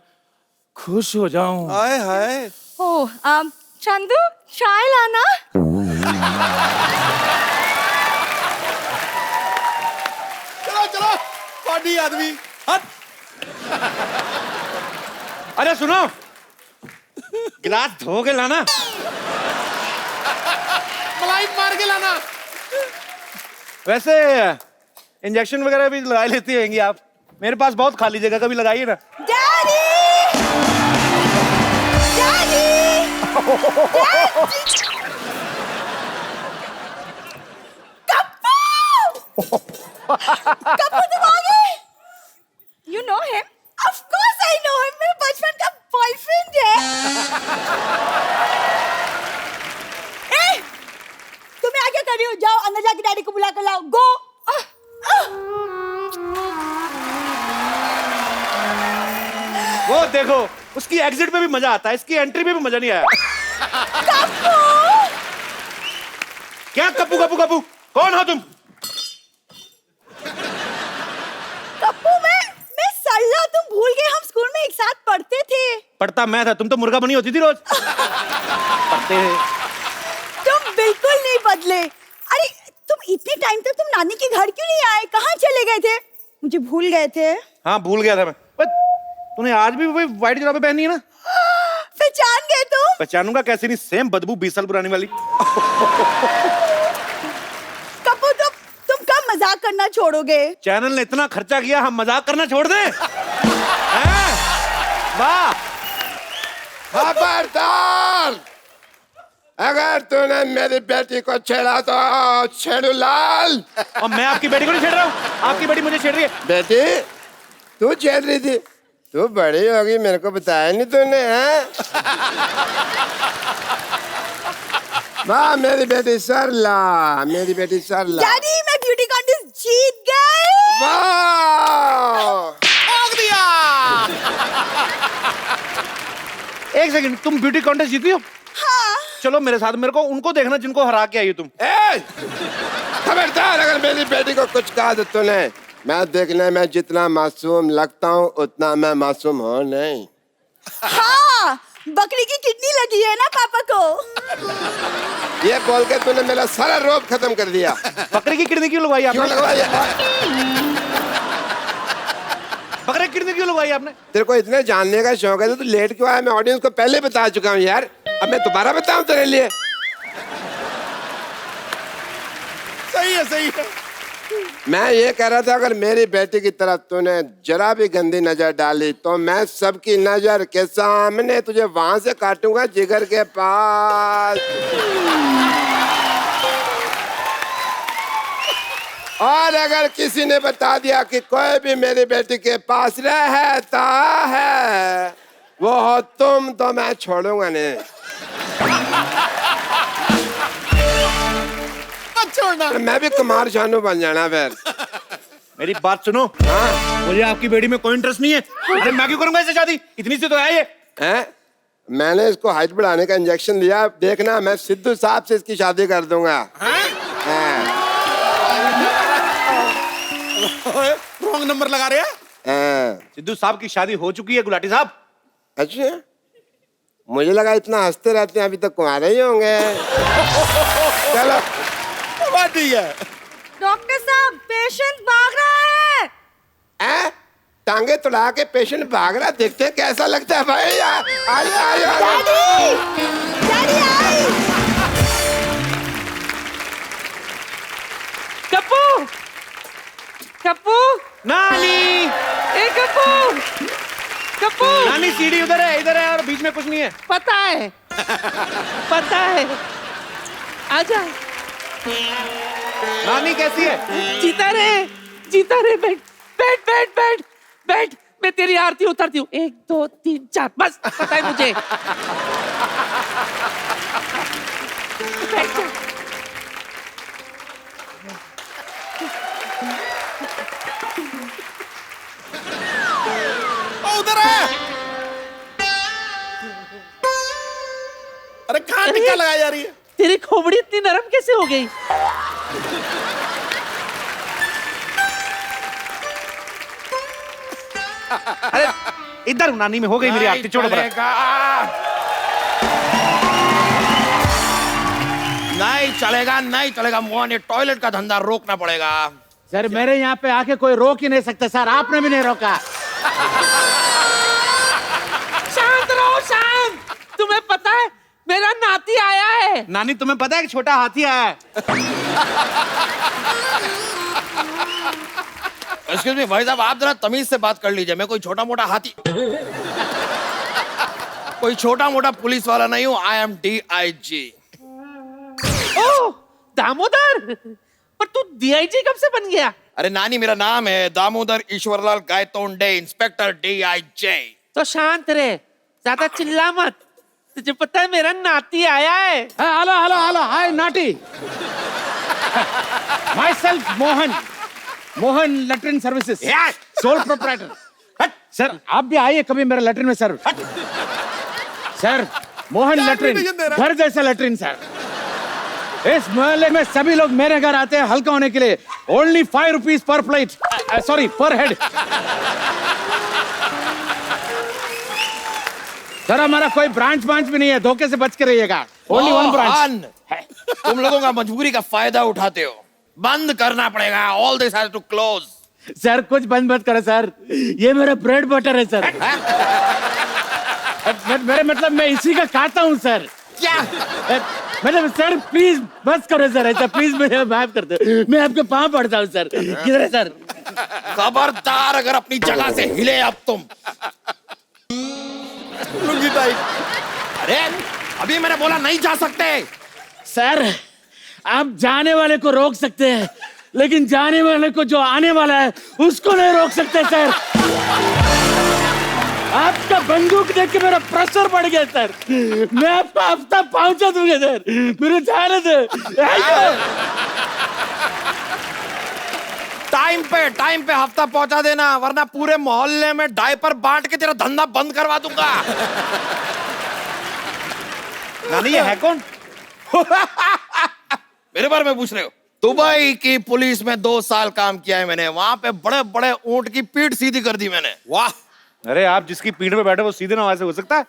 खुश हो जाऊं। हाय हाय। ओह, चंदू चाय लाना। चलो चलो, पार्टी आदमी हट। अरे सुनो, गिलास धो के लाना, मलाई मार के लाना। वैसे इंजेक्शन वगैरह भी लगा लेती होंगी आप, मेरे पास बहुत खाली जगह, कभी लगाइए ना। डैडी! डैडी! कप्पू! कप्पू तुम आ गए? You know him? Of course I know him. मेरे बचपन का बॉयफ्रेंड है। ए, तुम यहाँ क्या कर रही हो? जाओ अंदर जाके डैडी को बुला कर लाओ। गो। वो देखो, उसकी एग्जिट पे भी मजा आता है, इसकी एंट्री पे भी मजा नहीं आया। क्या कप्पू कप्पू कप्पू? कौन हो तुम? कप्पू, मैं सल्ला, तुम भूल गए, हम स्कूल में एक साथ पढ़ते थे। पढ़ता मैं था, तुम तो मुर्गा बनी होती थी रोज। पढ़ते तुम बिल्कुल नहीं बदले। अरे तुम इतने टाइम तक तुम नानी के घर क्यों नहीं आए? कहाँ चले गए थे? मुझे भूल गए थे। हाँ भूल गया था मैं। तूने आज भी वही व्हाइट जुराबें पहनी है ना? पहचान गए तुम? पहचानूंगा कैसे नहीं, सेम बदबू 20 साल पुरानी वाली। कप्पू, तुम कब मजाक करना छोड़ोगे? चैनल ने इतना खर्चा किया, हम मजाक करना छोड़ दें? हैं? वाह! खबरदार! अगर तूने मेरी बेटी को छेड़ा तो छेड़ू लाल। और मैं आपकी बेटी को नहीं छेड़ रहा हूँ, आपकी बेटी मुझे छेड़ रही है। बेटी, तू छेड़ रही थी? तू बड़ी होगी, मेरे को बताया नहीं तूने, हैं? वाह मेरी बेटी सरला, मेरी बेटी सरला। डैडी, मैं ब्यूटी कॉन्टेस्ट जीत गई। वाह! ठोक दिया। एक सेकंड, तुम ब्यूटी कॉन्टेस्ट जीती हो? हाँ। चलो मेरे साथ, मेरे को उनको देखना जिनको हरा के आई हो तुम। ए! खबरदार, अगर मेरी बेटी को कुछ कहा तो तूने, मैं देखने में जितना मासूम लगता हूँ उतना मैं मासूम हूँ नहीं। हाँ, बकरी की किडनी लगी है ना पापा को। ये बोल के तूने मेरा सारा रोब खत्म कर दिया। बकरे की किडनी क्यों लगवाई क्यों आपने? लगवाई? बकरे की किडनी क्यों लगवाई आपने? तेरे को इतने जानने का शौक है तो तू लेट क्यों आया? मैं ऑडियंस को पहले बता चुका हूँ यार, अब मैं दोबारा बताऊं तेरे लिए? सही है सही है। मैं ये कह रहा था, अगर मेरी बेटी की तरफ तूने जरा भी गंदी नजर डाली तो मैं सबकी नजर के सामने तुझे वहां से काटूंगा, जिगर के पास। और अगर किसी ने बता दिया कि कोई भी मेरी बेटी के पास रहता है वो हो तुम, तो मैं छोड़ूंगा नहीं। छोड़ना। मैं भी कुमार शानू बन जाना फिर। मेरी बात सुनो। हाँ? मुझे आपकी बेटी में कोई इंटरेस्ट नहीं है। अरे मैं क्यों करूंगा इससे शादी? इतनी सी तो है ये। हैं? मैंने इसको हाइट बढ़ाने का इंजेक्शन लिया, देखना मैं सिद्धू साहब से इसकी शादी कर दूंगा। रॉन्ग नंबर लगा रहे हैं। सिद्धू साहब की शादी हो चुकी है गुलाटी साहब। अच्छा, मुझे लगा इतना हंसते रहते हैं, अभी तक कुंवारे ही होंगे। चलो बात ठीक है। डॉक्टर साहब, पेशेंट भाग रहा है। हैं? टांगे तुड़ा के पेशेंट भाग रहा, देखते हैं कैसा लगता है भाई। आइए daddy, daddy I. Kappu, Kappu, नानी, ए कप्पू, कप्पू। नानी सीढ़ी उधर है, इधर है, और बीच में कुछ नहीं है। पता है, पता है। आजा। नानी कैसी है? जीता रे, बैठ बैठ बैठ बैठ बैठ। मैं तेरी आरती उतारती हूँ। 1 2 3 4, बस पता है मुझे। बैठ जा। लगाई जा रही है? तेरी खोपड़ी इतनी नरम कैसे हो गई? अरे इधर नानी में हो गई मेरी आरती, छोड़ो बड़ा। नहीं चलेगा मोहन, ये टॉयलेट का धंधा रोकना पड़ेगा। सर मेरे यहाँ पे आके कोई रोक ही नहीं सकता सर, आपने भी नहीं रोका। शांत रहो, शांत। तुम्हें पता है मेरा नाती आया है। नानी तुम्हें पता है कि छोटा हाथी आया है? एक्सक्यूज मी भाई साहब, आप जरा तमीज से बात कर लीजिए। मैं कोई छोटा मोटा हाथी, कोई छोटा मोटा पुलिस वाला नहीं हूँ। I am DIG। ओह दामोदर, पर तू DIG कब से बन गया? अरे नानी, मेरा नाम है दामोदर ईश्वरलाल गायतोंडे, इंस्पेक्टर DIG। तो शांत रहे, ज्यादा चिल्ला मत। तुझे पता है मेरा नाती आया है। Hello hello hello, hi naughty. Myself Mohan, Mohan latrine services, sole proprietor. Sir आप भी आइए कभी मेरे लेटरिन में सर। सर मोहन लेटरिन, घर जैसा लेटरिन सर। इस मोहल्ले में सभी लोग मेरे घर आते हैं हल्का होने के लिए। Only 5 rupees per plate, sorry पर हेड। सर हमारा कोई ब्रांच भी नहीं है, धोखे से बच के रहिएगा। Only 1 branch. तुम लोगों का मजबूरी का फायदा उठाते हो, बंद करना पड़ेगा। All this has to close. Sir कुछ बंद मत करो सर, ये मेरा ब्रेड बटर है सर। मेरे मतलब मैं इसी का खाता हूँ सर। क्या मतलब सर प्लीज बस करो सर, ऐसा प्लीज मुझे माफ कर दो, मैं आपके पाँव पड़ता हूँ सर। किधर है सर? खबरदार अगर अपनी जगह से हिले अब तुम। लुंगी टाइट। अरे अभी मैंने बोला नहीं जा सकते। सर आप जाने वाले को रोक सकते हैं, लेकिन जाने वाले को जो आने वाला है उसको नहीं रोक सकते सर। आपका बंदूक देख के मेरा प्रेशर बढ़ गया सर। मैं आपका हफ्ता पहुंचा दूंगा सर, मेरे जाने दे। टाइम पे हफ्ता पहुंचा देना, वरना पूरे मोहल्ले में डायपर बांट के तेरा धंधा बंद करवा दूंगा। नानी ये है कौन? मेरे बारे में पूछ रहे हो? दुबई की पुलिस में 2 साल काम किया है मैंने। वहां पे बड़े बड़े ऊंट की पीठ सीधी कर दी मैंने। वाह। अरे आप जिसकी पीठ पे बैठे वो सीधे ना, वैसे हो सकता है?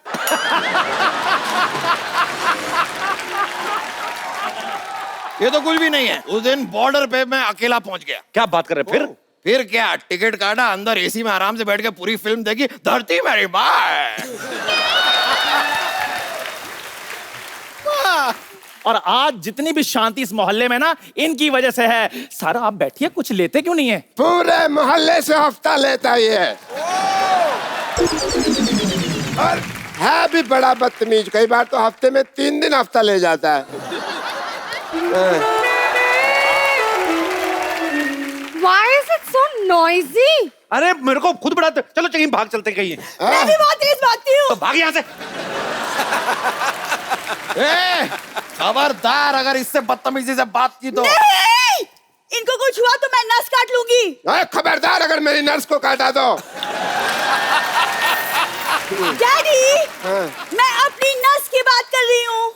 ये तो कुछ भी नहीं है। उस दिन बॉर्डर पे मैं अकेला पहुंच गया। क्या बात कर रहे हैं? फिर क्या, टिकट काटा, अंदर एसी में आराम से बैठ के पूरी फिल्म देखी, धरती मेरी माँ। और आज जितनी भी शांति इस मोहल्ले में ना, इनकी वजह से है। सर आप बैठिए, कुछ लेते क्यों नहीं है? पूरे मोहल्ले से हफ्ता लेता ही है और है भी बड़ा बदतमीज। कई बार तो हफ्ते में 3 दिन हफ्ता ले जाता है। Why is it so noisy? अरे मेरे को खुद बड़ा, चलो कहीं भाग चलते कहीं। मैं भी बहुत तेज भागती हूँ। तो भाग यहाँ से। खबरदार अगर इससे बदतमीजी से बात की तो। नहीं! इनको कुछ हुआ तो मैं नस काट लूंगी। खबरदार अगर मेरी नर्स को काटा दो। डैडी, मैं अपनी नस की बात कर रही हूँ।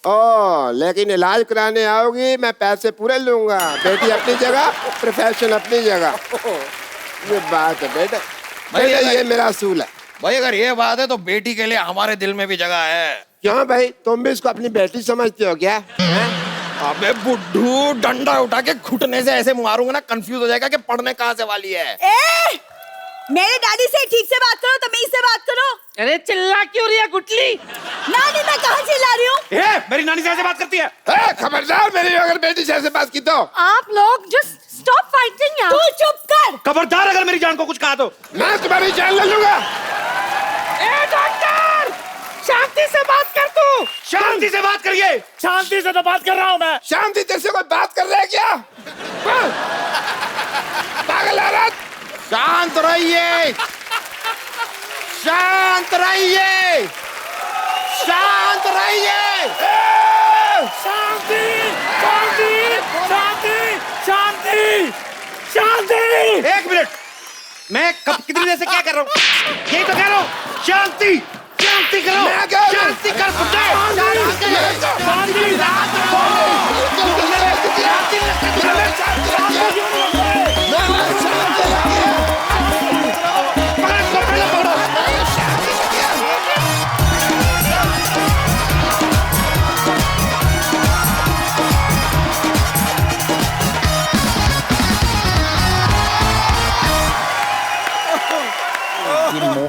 ओ, लेकिन इलाज कराने आओगी मैं पैसे पूरे लूंगा। बेटी अपनी जगह, प्रोफेशन अपनी जगह। ये बात है बेटा, बेटा ये मेरा असूल है। भाई अगर ये बात है तो बेटी के लिए हमारे दिल में भी जगह है। क्यों भाई, तुम भी इसको अपनी बेटी समझते हो क्या? अबे बुड्ढू, डंडा उठा के घुटने से ऐसे मारूंगा ना, कंफ्यूज हो जाएगा कि पढ़ने कहाँ से वाली है। मेरे डैडी से ठीक से बात करो, तमीज से बात करो। अरे चिल्ला क्यों रही है गुटली? नानी मैं कहाँ चिल्ला रही हूँ? मेरी नानी से ऐसे बात करती है? खबरदार मेरी अगर बेटी से ऐसे बात की तो। आप लोग जस्ट स्टॉप फाइटिंग यार। तू चुप कर। खबरदार अगर मेरी जान को कुछ कहा तो मैं तुम्हारी जान ले लूंगा। ए डॉक्टर, शांति से बात कर तू। शांति से बात करिए। शांति से तो बात कर रहा हूँ मैं। शांति जैसे कोई बात कर रहे है क्या? पागल औरत। शांत रहिए, शांत रहिए, शांत रहिए। शांति शांति शांति शांति शांति। 1 मिनट, मैं कब कितनी देर से क्या कर रहा हूँ? यही तो कह रहा हूँ, शांति शांति करो, शांति कर बुड्ढे,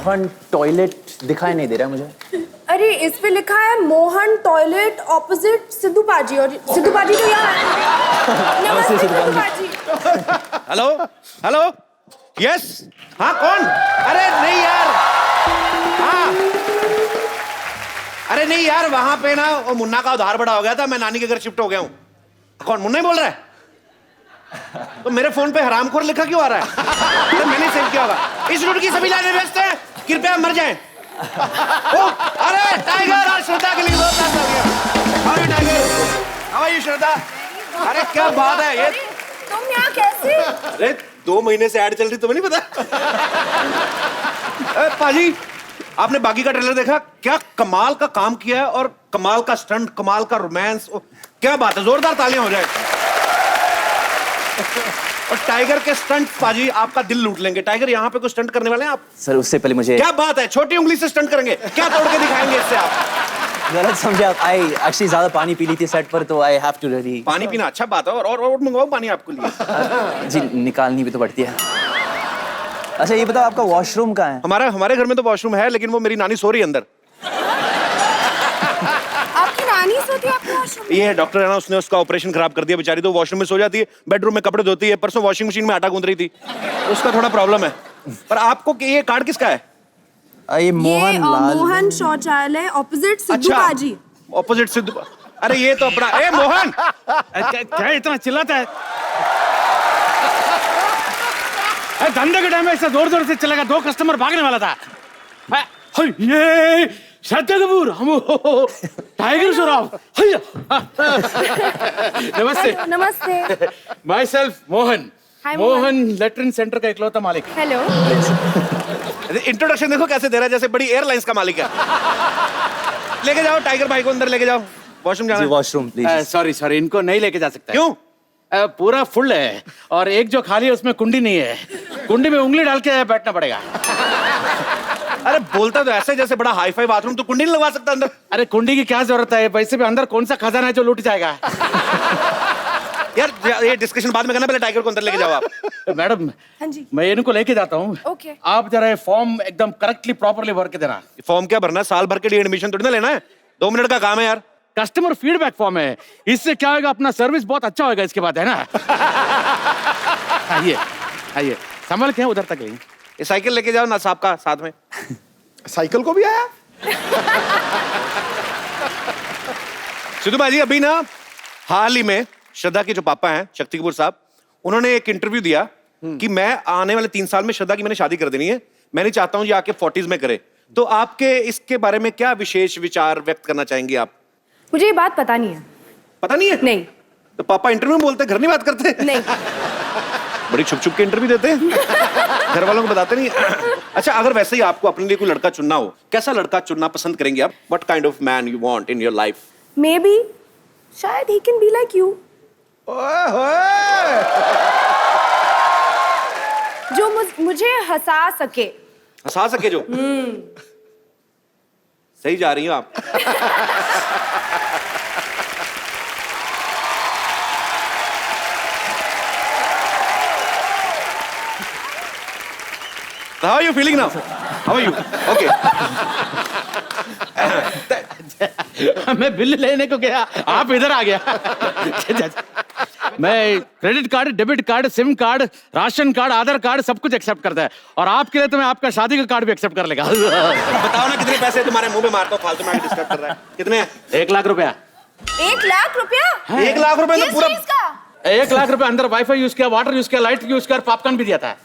मोहन टॉयलेट दिखाई नहीं दे रहा मुझे। अरे इस पे लिखा है मोहन टॉयलेट ऑपोजिट सिद्धू पाजी, और सिद्धू पाजी तो यहाँ है। नमस्ते Sidhu paaji. Hello hello, yes, हाँ कौन? अरे नहीं यार, हाँ, अरे नहीं यार, वहां पे ना वो मुन्ना का उधार बड़ा हो गया था, मैं नानी के घर शिफ्ट हो गया हूँ। कौन मुन्ना ही बोल रहा है? तो मेरे फोन पे हरामखोर लिखा क्यों आ रहा है? अरे मैंने सेव किया होगा। इस रूट की सभी लाइनें व्यस्त हैं, कृपया मर जाएं। अरे टाइगर और श्रद्धा के लिए बहुत लाभ हो गया। अरे टाइगर, हाउ आर यू श्रद्धा? अरे क्या बात है ये, तुम यहाँ कैसे? अरे 2 महीने से ऐड चल रही, तुम्हें नहीं पता? अरे पाजी, आपने बाकी का ट्रेलर देखा? क्या कमाल का काम किया है, और कमाल का स्टंट, कमाल का रोमांस, क्या बात है, जोरदार तालियां हो जाए। और टाइगर के स्टंट पाजी आपका दिल लूट लेंगे। टाइगर यहाँ पे कुछ स्टंट करने वाले हैं आप? सर उससे पहले मुझे, क्या बात है, छोटी उंगली से स्टंट करेंगे? क्या तोड़ के दिखाएंगे इससे आप? गलत समझे आप। आई एक्चुअली ज्यादा पानी पी ली थी सेट पर, तो आई हैव टू रेडी। पानी पीना अच्छा बात है, और मंगवाओ पानी आपको लिए। जी निकालनी भी तो पड़ती है। अच्छा ये बताओ आपका वॉशरूम कहाँ है? हमारे घर में तो वॉशरूम है, लेकिन वो मेरी नानी सो रही है अंदर। आपकी नानी सोती है आपके वॉशरूम में? ये डॉक्टर है ना, उसने उसका ऑपरेशन खराब कर दिया बेचारी, तो वॉशरूम में सो जाती है, बेडरूम में कपड़े धोती है। परसों वॉशिंग मशीन में आटा गूंद रही थी, उसका थोड़ा प्रॉब्लम है। पर आपको ये कार्ड किसका है? ये मोहन लाल। मोहन शौचालय ऑपोजिट सिद्धू पाजी। ऑपोजिट सिद्धू। अरे ये तो अपना, ए मोहन, क्या इतना चिल्लाता है? धंधे के टाइम में ऐसा जोर जोर से चलेगा, 2 कस्टमर भागने वाला था। ये श्रद्धा कपूर, हम टाइगर श्रॉफ। नमस्ते। नमस्ते। My self Mohan. Hi, Mohan latrine centre का इकलौता मालिक। हेलो। इंट्रोडक्शन देखो कैसे दे रहा है, जैसे बड़ी एयरलाइंस का मालिक है। लेके जाओ टाइगर भाई को अंदर, लेके जाओ, वॉशरूम जाना है। Washroom please. सॉरी इनको नहीं लेके जा सकता। क्यों? पूरा फुल है, और एक जो खाली है उसमें कुंडी नहीं है, कुंडी में उंगली डाल के बैठना पड़ेगा। अरे बोलता तो ऐसे जैसे बड़ा हाई फाई बाथरूम, तो कुंडी नहीं लगवा सकता अंदर? अरे कुंडी की क्या जरूरत है, वैसे भी अंदर कौन सा खजाना है जो लूट जाएगा? यार ये डिस्कशन बाद में करना, पहले टाइगर को अंदर लेके जाओ आप। मैडम, हाँ जी। मैं इनको लेके जाता हूँ। ओके। आप जरा फॉर्म एकदम करेक्टली प्रॉपरली भर के देना। फॉर्म क्या भरना है? साल भर के लिए एडमिशन थोड़ी ना लेना है, 2 मिनट का काम है यार। कस्टमर फीडबैक फॉर्म है, इससे क्या होगा, अपना सर्विस बहुत अच्छा होगा इसके बाद, है ना? आइए आइए, संभल के उधर तक लेंगे। ये साइकिल लेके जाओ ना साहब का साथ में। साइकिल को भी आया? सिद्धू भाई, अभी ना हाल ही में श्रद्धा के जो पापा हैं शक्ति कपूर साहब, उन्होंने एक इंटरव्यू दिया कि मैं आने वाले 3 साल में श्रद्धा की मैंने शादी कर देनी है, मैं नहीं चाहता हूं ये आके 40s में करे। तो आपके इसके बारे में क्या विशेष विचार व्यक्त करना चाहेंगे आप? मुझे ये बात पता नहीं है। पता नहीं है? नहीं। तो पापा इंटरव्यू में बोलते, घर नहीं बात करते? नहीं। बड़ी छुप छुप के इंटरव्यू देते हैं, घर वालों को बताते नहीं। अच्छा, अगर वैसे ही आपको अपने लिए कोई लड़का चुनना हो, कैसा लड़का चुनना पसंद करेंगे आप? What kind of man you want in your life? Maybe, शायद he can be like you. जो मुझे हंसा सके। हंसा सके जो? सही जा रही हो आप। How are you feeling now? How are you? Okay. मैं बिल लेने को गया, आप इधर आ गया। मैं credit card, debit card, SIM card, ration card, Aadhaar card सब कुछ एक्सेप्ट करता है, और आपके लिए तो मैं आपका शादी का कार्ड भी एक्सेप्ट कर लेगा। बताओ ना कितने पैसे तुम्हारे मुंह में मारता हूँ, फालतू में आके डिस्टर्ब कर रहा है। कितने? 1 लाख रुपया। 1 लाख रुपया? 1 लाख रुपए तो पूरा 1 लाख रुपया अंदर वाईफाई यूज किया, वाटर यूज किया, लाइट यूज किया, पॉपकॉर्न भी दिया था।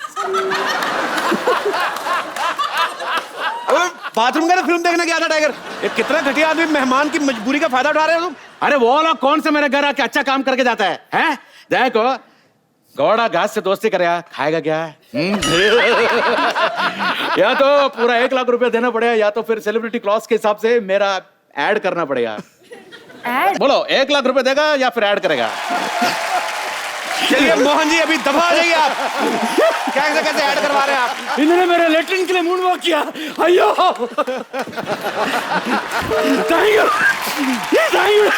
बाथरूम का फिल्म देखने गया था टाइगर। ये कितना घटिया आदमी, मेहमान की मजबूरी का फायदा उठा रहे हो तुम। अरे वो लोग कौन से मेरे घर आके अच्छा काम करके जाता है? हैं? देखो, गौड़ा घास से दोस्ती करेगा, खाएगा क्या? या तो पूरा 1 लाख रुपया देना पड़ेगा, या तो फिर सेलिब्रिटी क्लॉज के हिसाब से मेरा ऐड करना पड़ेगा। ऐड? बोलो, 1 लाख रुपया देगा या फिर ऐड करेगा? चलिए मोहन जी, अभी दबा जाइए आप। कैसे कैसे ऐड करवा रहे हैं आप? इन्होंने मेरे लेटरिन के लिए मूड वॉक किया। अयो, thank you, thank you,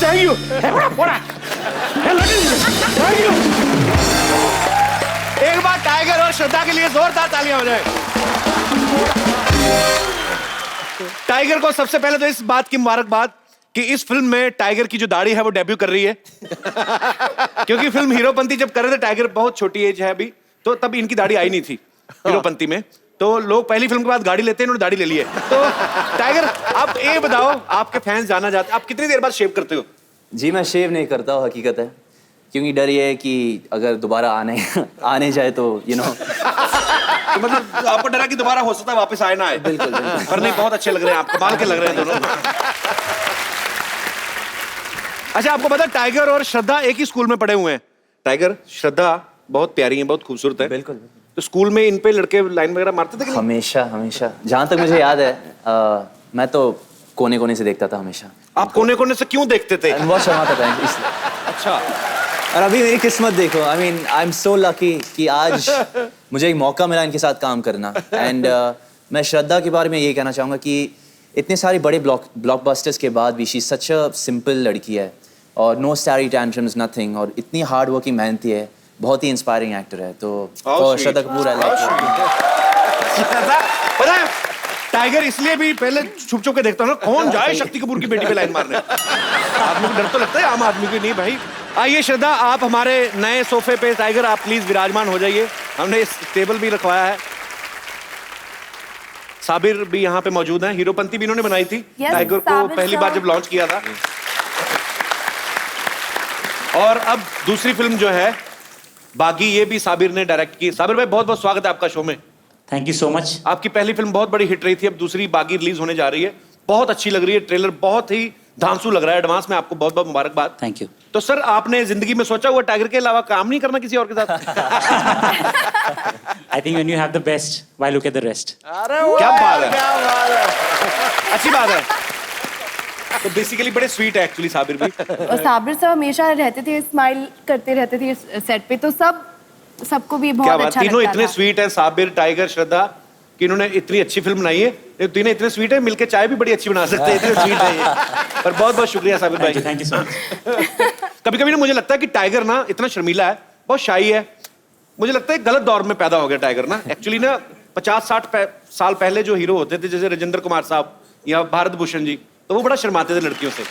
thank you, thank you. एक बार टाइगर और श्रद्धा के लिए जोरदार तालियां हो जाए। टाइगर को सबसे पहले तो इस बात की मुबारकबाद कि इस फिल्म में टाइगर की जो दाढ़ी है वो डेब्यू कर रही है। क्योंकि फिल्म हीरोपंती जब कर रहे थे, टाइगर बहुत छोटी एज है अभी, तो तब इनकी दाढ़ी आई नहीं थी हीरोपंती में। तो लोग पहली फिल्म के बाद गाड़ी लेते हैं, इन्होंने दाढ़ी ले ली है। तो टाइगर, आप ये बताओ, आपके फैंस जानना चाहते, आप कितनी देर बाद शेव करते हो? जी मैं शेव नहीं करता हूँ, हकीकत है, क्योंकि डर ये है कि अगर दोबारा आने जाए तो तो मतलब आपको डरा कि दोबारा हो सकता है वापस आए ना आए? बिल्कुल, बिल्कुल। पर नहीं, बहुत अच्छे लग रहे हैं आप, कमाल के लग रहे हैं दोनों। अच्छा, आपको पता टाइगर और श्रद्धा एक ही स्कूल में पढ़े हुए हैं। टाइगर, श्रद्धा बहुत प्यारी है, बहुत खूबसूरत है। बिल्कुल। तो स्कूल में इन पे लड़के लाइन वगैरह मारते थे कि नहीं? हमेशा हमेशा, जहाँ तक मुझे याद है, मैं तो कोने कोने से देखता था हमेशा। आप कोने कोने से क्यों देखते थे? बहुत शर्माता था इसलिए। अच्छा। और अभी मेरी किस्मत देखो, I mean I am so lucky कि आज मुझे एक मौका मिला इनके साथ काम करना। एंड मैं श्रद्धा के बारे में ये कहना चाहूँगा कि इतने सारे बड़े ब्लॉकबस्टर्स के बाद भी शी सच अ सिंपल लड़की है, और नो स्टैरी टैंट्रम्स, नथिंग, और इतनी हार्ड वर्किंग मेहनती है, बहुत ही इंस्पायरिंग एक्टर है। तो श्रद्धा कपूर आई लाइक। पता है टाइगर इसलिए भी पहले छुप छुप के देखता हूँ ना, कौन जाए शक्ति कपूर की बेटी पे लाइन मारने। आदमी को डर तो लगता है, आम आदमी को नहीं भाई। आइए श्रद्धा, आप हमारे नए सोफे पे, टाइगर आप प्लीज विराजमान हो जाइए। हमने इस टेबल भी रखवाया है। साबिर भी यहाँ पे मौजूद है, हीरोपंती भी इन्होंने बनाई थी टाइगर को पहली बार जब लॉन्च किया था। और अब दूसरी फिल्म जो है बागी, ये भी साबिर ने डायरेक्ट की। साबिर भाई, बहुत बहुत स्वागत है आपका शो में। Thank you so much. आपकी पहली फिल्म बहुत बड़ी हिट रही थी, अब दूसरी बागी रिलीज होने जा रही है, बहुत अच्छी लग रही है, ट्रेलर बहुत ही धांसू लग रहा है। एडवांस में आपको बहुत बहुत मुबारकबाद। Thank you. तो सर, आपने जिंदगी में सोचा हुआ टाइगर के अलावा काम नहीं करना किसी और के साथ? I think when you have the best, why look at the rest. अरे क्या बात है, क्या बात है। अच्छी बात है। तो बेसिकली बड़े स्वीट है एक्चुअली साबिर भी। और साबिर साहब हमेशा रहते थे, स्माइल करते रहते थे सेट पे, तो सबको भी क्या बहुत बात, अच्छा तीनों लगता इतने था। स्वीट है, साबिर, टाइगर, श्रद्धा, कि इन्होंने इतनी अच्छी फिल्म बनाई है। ये तीनों इतने स्वीट है, मिलके चाय भी बड़ी अच्छी बना सकते हैं, इतने स्वीट है ये। पर बहुत बहुत शुक्रिया साबिर भाई। Thank you so much. कभी कभी ना मुझे लगता है कि टाइगर ना इतना शर्मीला है, बहुत शाई है। मुझे लगता है गलत दौर में पैदा हो गया टाइगर ना। एक्चुअली ना 50-60 साल पहले जो हीरो होते थे, जैसे राजेंद्र कुमार साहब या भारत भूषण जी, तो वो बड़ा शर्माते थे लड़कियों से।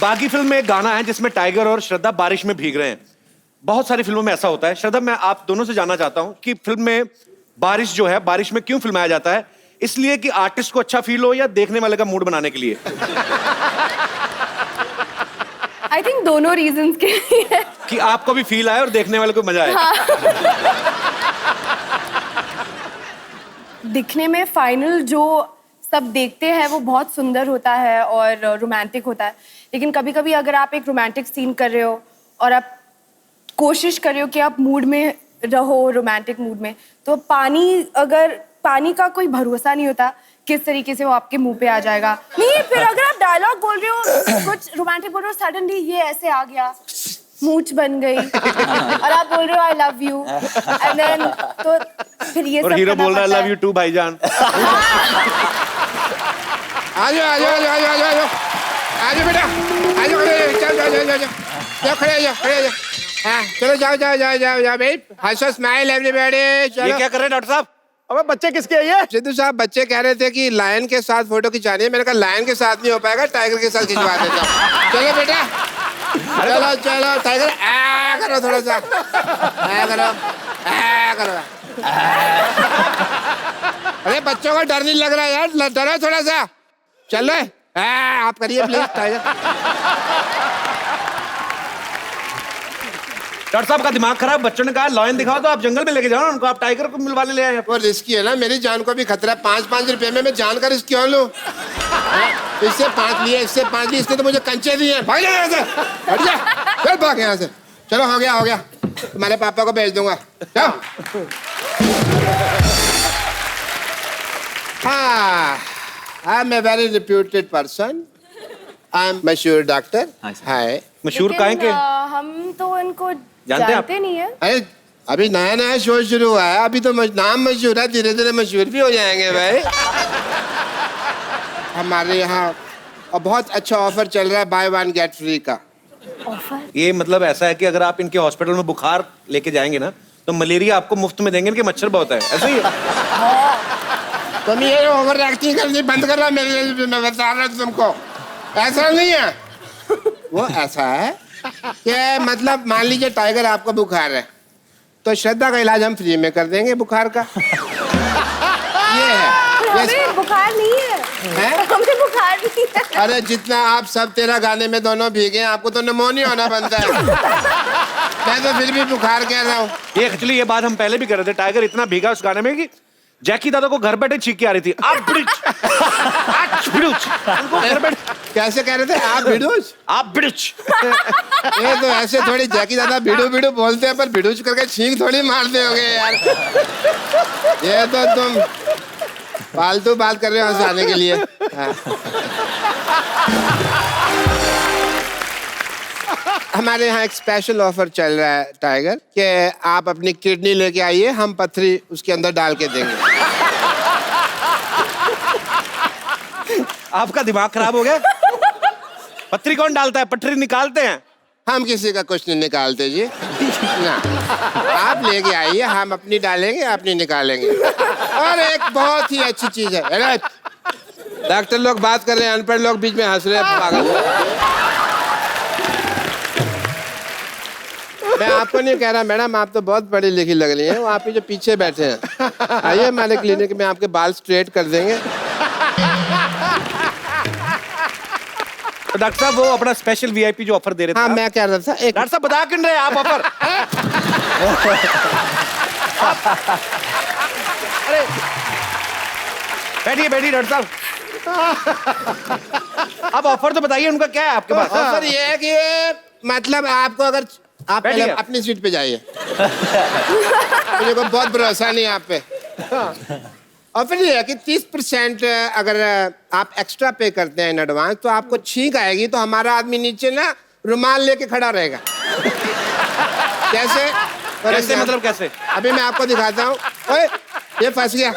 बागी फिल्म में एक गाना है जिसमें टाइगर और श्रद्धा बारिश में भीग रहे हैं। बहुत सारी फिल्मों में ऐसा होता है। श्रद्धा, मैं आप दोनों से जानना चाहता हूँ कि फिल्म में बारिश जो है, बारिश में क्यों फिल्माया जाता है? इसलिए कि आर्टिस्ट को अच्छा फील हो, या देखने वाले का मूड बनाने के लिए? आई थिंक दोनों रीजंस के लिए। कि आपको भी फील आए और देखने वाले को मजा आए। दिखने में फाइनल जो सब देखते हैं वो बहुत सुंदर होता है और रोमांटिक होता है, लेकिन कभी कभी अगर आप एक रोमांटिक सीन कर रहे हो और आप कोशिश कर रहे हो कि आप मूड में रहो, रोमांटिक मूड में, तो पानी का कोई भरोसा नहीं होता किस तरीके से वो आपके मुंह पे आ जाएगा। नहीं, फिर अगर आप डायलॉग बोल रहे हो, कुछ रोमांटिक बोल रहे हो, सडनली ये ऐसे आ गया, मूंछ बन गई और आप बोल रहे हो I love you, and then तो फिर ये और सब हीरो करना बोल रहा है पड़ता लव यू टू भाईजान। आजो आजो आजो आजो आजो आजो आजो बेटा, आजो खड़े, चल जाओ जाओ जाओ जाओ, खड़े जाओ, खड़े जाओ। हाँ, चलो जाओ जाओ जाओ जाओ जाओ भाई, हंसो, स्माइल एवरीबॉडी। चलो। ये क्या कर रहे हैं डॉक्टर साहब? अबे बच्चे किसके हैं ये? सिद्धू साहब, बच्चे कह रहे थे कि लायन के साथ फोटो खिंचानी है। मैंने कहा लायन के साथ नहीं हो पाएगा, टाइगर के साथ खिंचवा देता हूं। चलो बेटा, चलो चलो टाइगर, आ करो थोड़ा सा, आ करो, आ करो। अरे बच्चों को डर नहीं लग रहा यार, डरो थोड़ा सा। चलो आप करिए प्लीज टाइगर। डॉक्टर साहब का दिमाग खराब, बच्चों ने कहा लॉयन दिखाओ, तो आप जंगल में लेके जाओ ना उनको, आप टाइगर को मिलवाने ले आए। वो रिस्की है ना, मेरी जान को भी खतरा है। 5-5 रुपए में मैं जान का रिस्क क्यों लूं? इससे 5 लिए, इससे 5 लिए, इसने तो मुझे कंचे दिए। भाग जा यहाँ से, हट जा, चल भाग यहाँ से। चलो हो गया तुम्हारे पापा को भेज दूंगा। जाओ। हाँ, I am a very reputed person. I am मशहूर डॉक्टर। हाय। मशहूर लेकिन, काहे के? हम तो इनको जानते हैं आप? जानते नहीं है। अरे अभी नया शो शुरू हुआ है, अभी तो नाम मशहूर है, धीरे धीरे मशहूर भी हो जाएंगे भाई। हमारे यहाँ और बहुत अच्छा ऑफर चल रहा है, बाय वन गेट फ्री का। ऑफर? ये मतलब ऐसा है कि अगर आप इनके हॉस्पिटल में बुखार लेके जाएंगे ना तो मलेरिया आपको मुफ्त में देंगे, इनके मच्छर बहुत है। ऐसा ही है? तुम ये ओवर एक्टिंग करनी बंद कर रहा, मेरे मैं बता रहा हूँ तुमको, ऐसा नहीं है। वो ऐसा है कि मतलब मान लीजिए टाइगर आपको बुखार है तो श्रद्धा का इलाज हम फ्री में कर देंगे बुखार का। ये है। हमें बुखार नहीं है। हमें बुखार नहीं है। अरे जितना आप सब तेरा गाने में दोनों भीगे, आपको तो निमोनिया होना बनता है। मैं तो फिर भी बुखार कह रहा हूँ। ये एक्चुअली ये बात हम पहले भी कर रहे थे। टाइगर इतना भीगा उस गाने में कि जैकी दादा को घर बैठे छींक आ रही थी। आप बिड़ुच उनको घर बैठे कैसे कह रहे थे? आप बिड़ुच। ये तो ऐसे थोड़ी जैकी दादा बिड़ू बोलते हैं, पर बिड़ुच करके छींक थोड़ी मारते होगे यार। ये तो तुम फालतू बात कर रहे हो हंसाने के लिए। हाँ। हमारे यहाँ एक स्पेशल ऑफर चल रहा है टाइगर कि आप अपनी किडनी लेके आइए, हम पथरी उसके अंदर डाल के देंगे। आपका दिमाग खराब हो गया? पथरी कौन डालता है? पटरी निकालते हैं। हम किसी का कुछ नहीं निकालते जी ना। आप लेके आइए, हम अपनी डालेंगे, अपनी निकालेंगे। और एक बहुत ही अच्छी चीज है, अरे डॉक्टर लोग बात कर रहे हैं, अनपढ़ लोग बीच में हंस रहे हैं पागल। मैं आपको नहीं कह रहा मैडम, आप तो बहुत पढ़ी लिखी लग रही हैं, वो आप ही जो पीछे बैठे हैं। आइए हमारे क्लिनिक में, आपके बाल स्ट्रेट कर देंगे। तो डॉक्टर साहब वो अपना स्पेशल वीआईपी जो ऑफर दे रहे थे। हाँ मैं कह रहा था एक डॉक्टर साहब बता क्यों रहे आप ऑफर? अरे बैठिए डॉक्टर साहब। अब ऑफर तो बताइए, उनका क्या है आपके पास? ऑफर ये है कि मतलब आपको अगर आप पहले अपनी सीट पे जाइए। मुझे को बहुत भरोसा नहीं आप पे। और फिर ये है कि 30% अगर आप एक्स्ट्रा पे करते हैं इन एडवांस तो आपको छींक आएगी तो हमारा आदमी नीचे ना रुमाल लेके खड़ा रहेगा। कैसे? कैसे मतलब कैसे? अभी मैं आपको दिखाता हूँ। ओए ये फंस गया।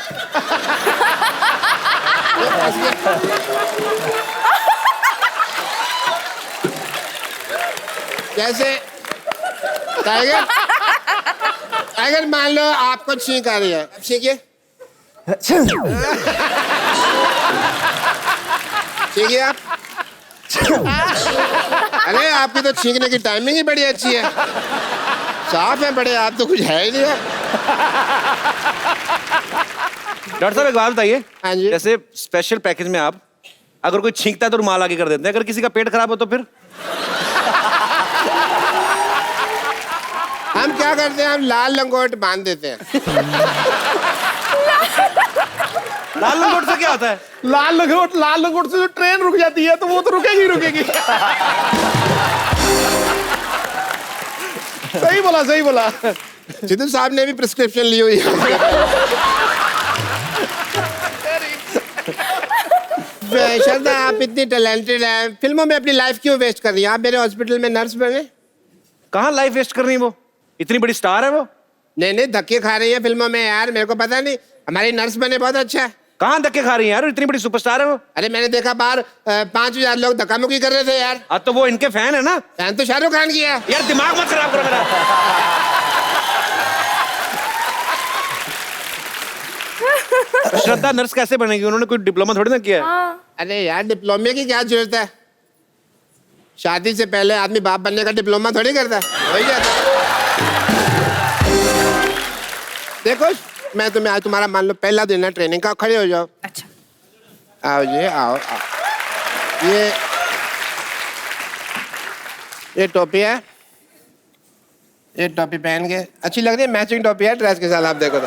ये फंस गया। कैसे? टाइगर टाइगर मान लो आपको छींक आ रही है, अब छींकिए। छींकिए आप। अरे आपकी तो छींकने की टाइमिंग ही बड़ी अच्छी है, साफ है बड़े, आप तो कुछ है ही नहीं है। डॉक्टर साहब एक बात बताइए। हाँ जी। जैसे स्पेशल पैकेज में आप अगर कोई छींकता है तो रुमाल आगे कर देते हैं, अगर किसी का पेट खराब हो तो फिर? हम क्या करते हैं, हम लाल लंगोट बांध देते हैं। लाल लंगोट से क्या होता है? लाल लंगोट से जो ट्रेन रुक जाती है तो वो तो रुकेगी। सही बोला। सिद्धू साहब ने भी प्रिस्क्रिप्शन ली हुई है। श्रद्धा आप इतनी टैलेंटेड हैं, फिल्मों में अपनी लाइफ क्यों वेस्ट कर रही हैं? आप मेरे हॉस्पिटल में नर्स बने। कहाँ लाइफ वेस्ट कर रही है? वो इतनी बड़ी स्टार है वो। नहीं धक्के खा रही है फिल्मों में यार, मेरे को पता नहीं। हमारी नर्स बने बहुत अच्छा है। कहाँ धक्के खा रही है यार? इतनी बड़ी सुपरस्टार है वो। अरे मैंने देखा बाहर 5000 लोग धक्का मुक्की कर रहे थे यार। अब तो वो इनके फैन है ना। फैन तो शाहरुख खान की है यार, दिमाग मत खराब करो मेरा। श्रद्धा नर्स कैसे बनेगी? उन्होंने कोई डिप्लोमा थोड़ी ना किया है। अरे यार डिप्लोमे की क्या जरूरत है? शादी से पहले आदमी बाप बनने का डिप्लोमा थोड़ी करता है, वही जाता है। देखो मैं तुम्हें आज तुम्हारा मान लो पहला दिन है ट्रेनिंग का, खड़े हो जाओ। अच्छा आओ जी आओ। ये टोपी है, ये टोपी पहन के अच्छी लग रही है, मैचिंग टोपी है ड्रेस के साथ, आप देखो तो।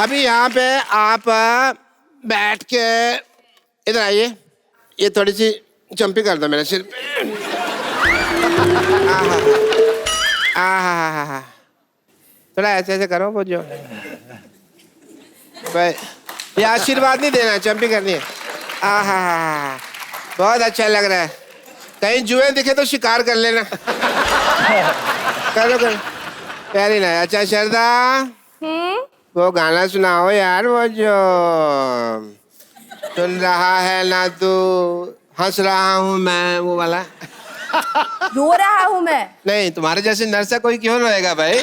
अभी यहाँ पे आप बैठ के इधर आइए, ये थोड़ी सी चंपी कर दो मेरे सिर पे। आहा, थोड़ा ऐसे ऐसे करो वो जो ये आशीर्वाद नहीं देना, चंपी करनी है। आहा, बहुत अच्छा लग रहा है। कहीं जुए दिखे तो शिकार कर लेना। करो करो, प्यारी ना। अच्छा श्रद्धा, वो गाना सुनाओ यार, वो जो सुन रहा है ना तू, हंस रहा हूँ मैं, वो वाला। रो रहा हूँ मैं। नहीं, तुम्हारे जैसे नर्सा कोई क्यों रोएगा भाई?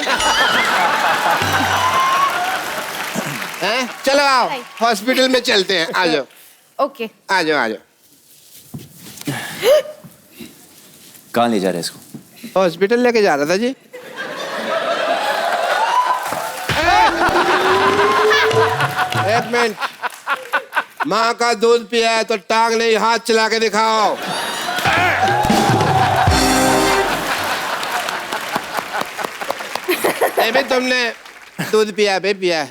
हैं? चलो आओ, हॉस्पिटल में चलते हैं। आ जाओ। ओके। आ जाओ आ जाओ। कहाँ ले जा रहे हैं इसको? हॉस्पिटल लेके जा रहा था जी। एक मिनट, माँ का दूध पिया है तो टांग नहीं, हाथ चला के दिखाओ। नहीं भाई, तुमने दूध पिया बे, पिया है।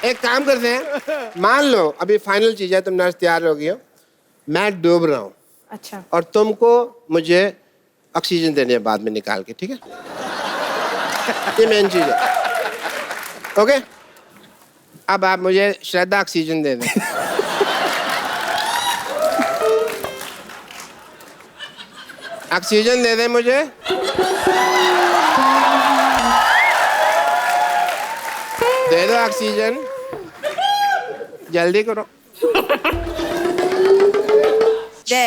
एक काम करते हैं, मान लो अभी फाइनल चीज है, तुम नर्स तैयार हो गई हो, मैं डूब रहा हूँ। अच्छा। और तुमको मुझे ऑक्सीजन देनी है बाद में निकाल के, ठीक है? ये मेन चीज है। ओके, अब आप मुझे श्रद्धा ऑक्सीजन दे दें। ऑक्सीजन दे दें मुझे। दे दो ऑक्सीजन, जल्दी करो। दे।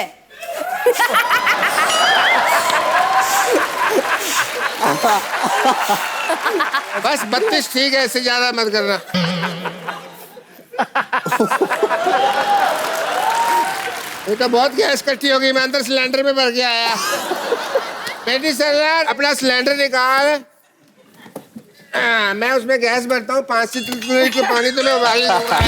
बस 32 ठीक है, इससे ज्यादा मत करना। ये तो बहुत गैस इकट्ठी हो गई, मैं अंदर सिलेंडर में भर के आया। बेटी सर, अपना सिलेंडर निकाल। मैं उसमें गैस भरता हूँ, 5 से 3 मिनट के पानी तो मैं उबाल लूंगा।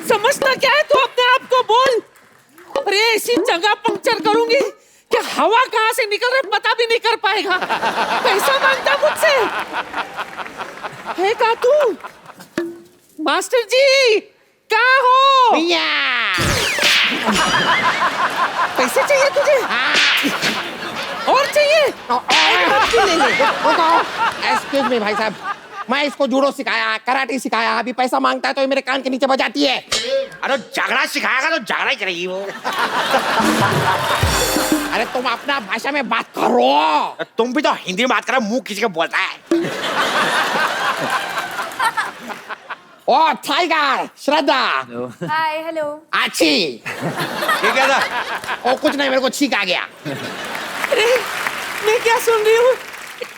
समझता क्या है तू अपने आप को? बोल। अरे ऐसी जगह पंक्चर करूंगी कि हवा कहां से निकल रही पता भी नहीं कर पाएगा। पैसा मांगता मुझसे है का तू? मास्टर जी कहाँ हो? पैसे चाहिए तुझे? और चाहिए? एक्सक्यूज मी भाई साहब, मैं इसको जूडो सिखाया, कराटे सिखाया, अभी पैसा मांगता है तो ये मेरे कान के नीचे बजाती है। अरे झगड़ा सिखाएगा तो झगड़ा ही करेगी वो। अरे तुम अपना भाषा में बात करो। तुम भी तो हिंदी में बात कर रहे हो, मुंह खींच के बोलता है। ओ टाइगर, श्रद्धा। हाय, हेलो। अच्छी। ये क्या था? ओ कुछ नहीं, मेरे को छींक आ गया। अरे मैं क्या सुन रही हूँ?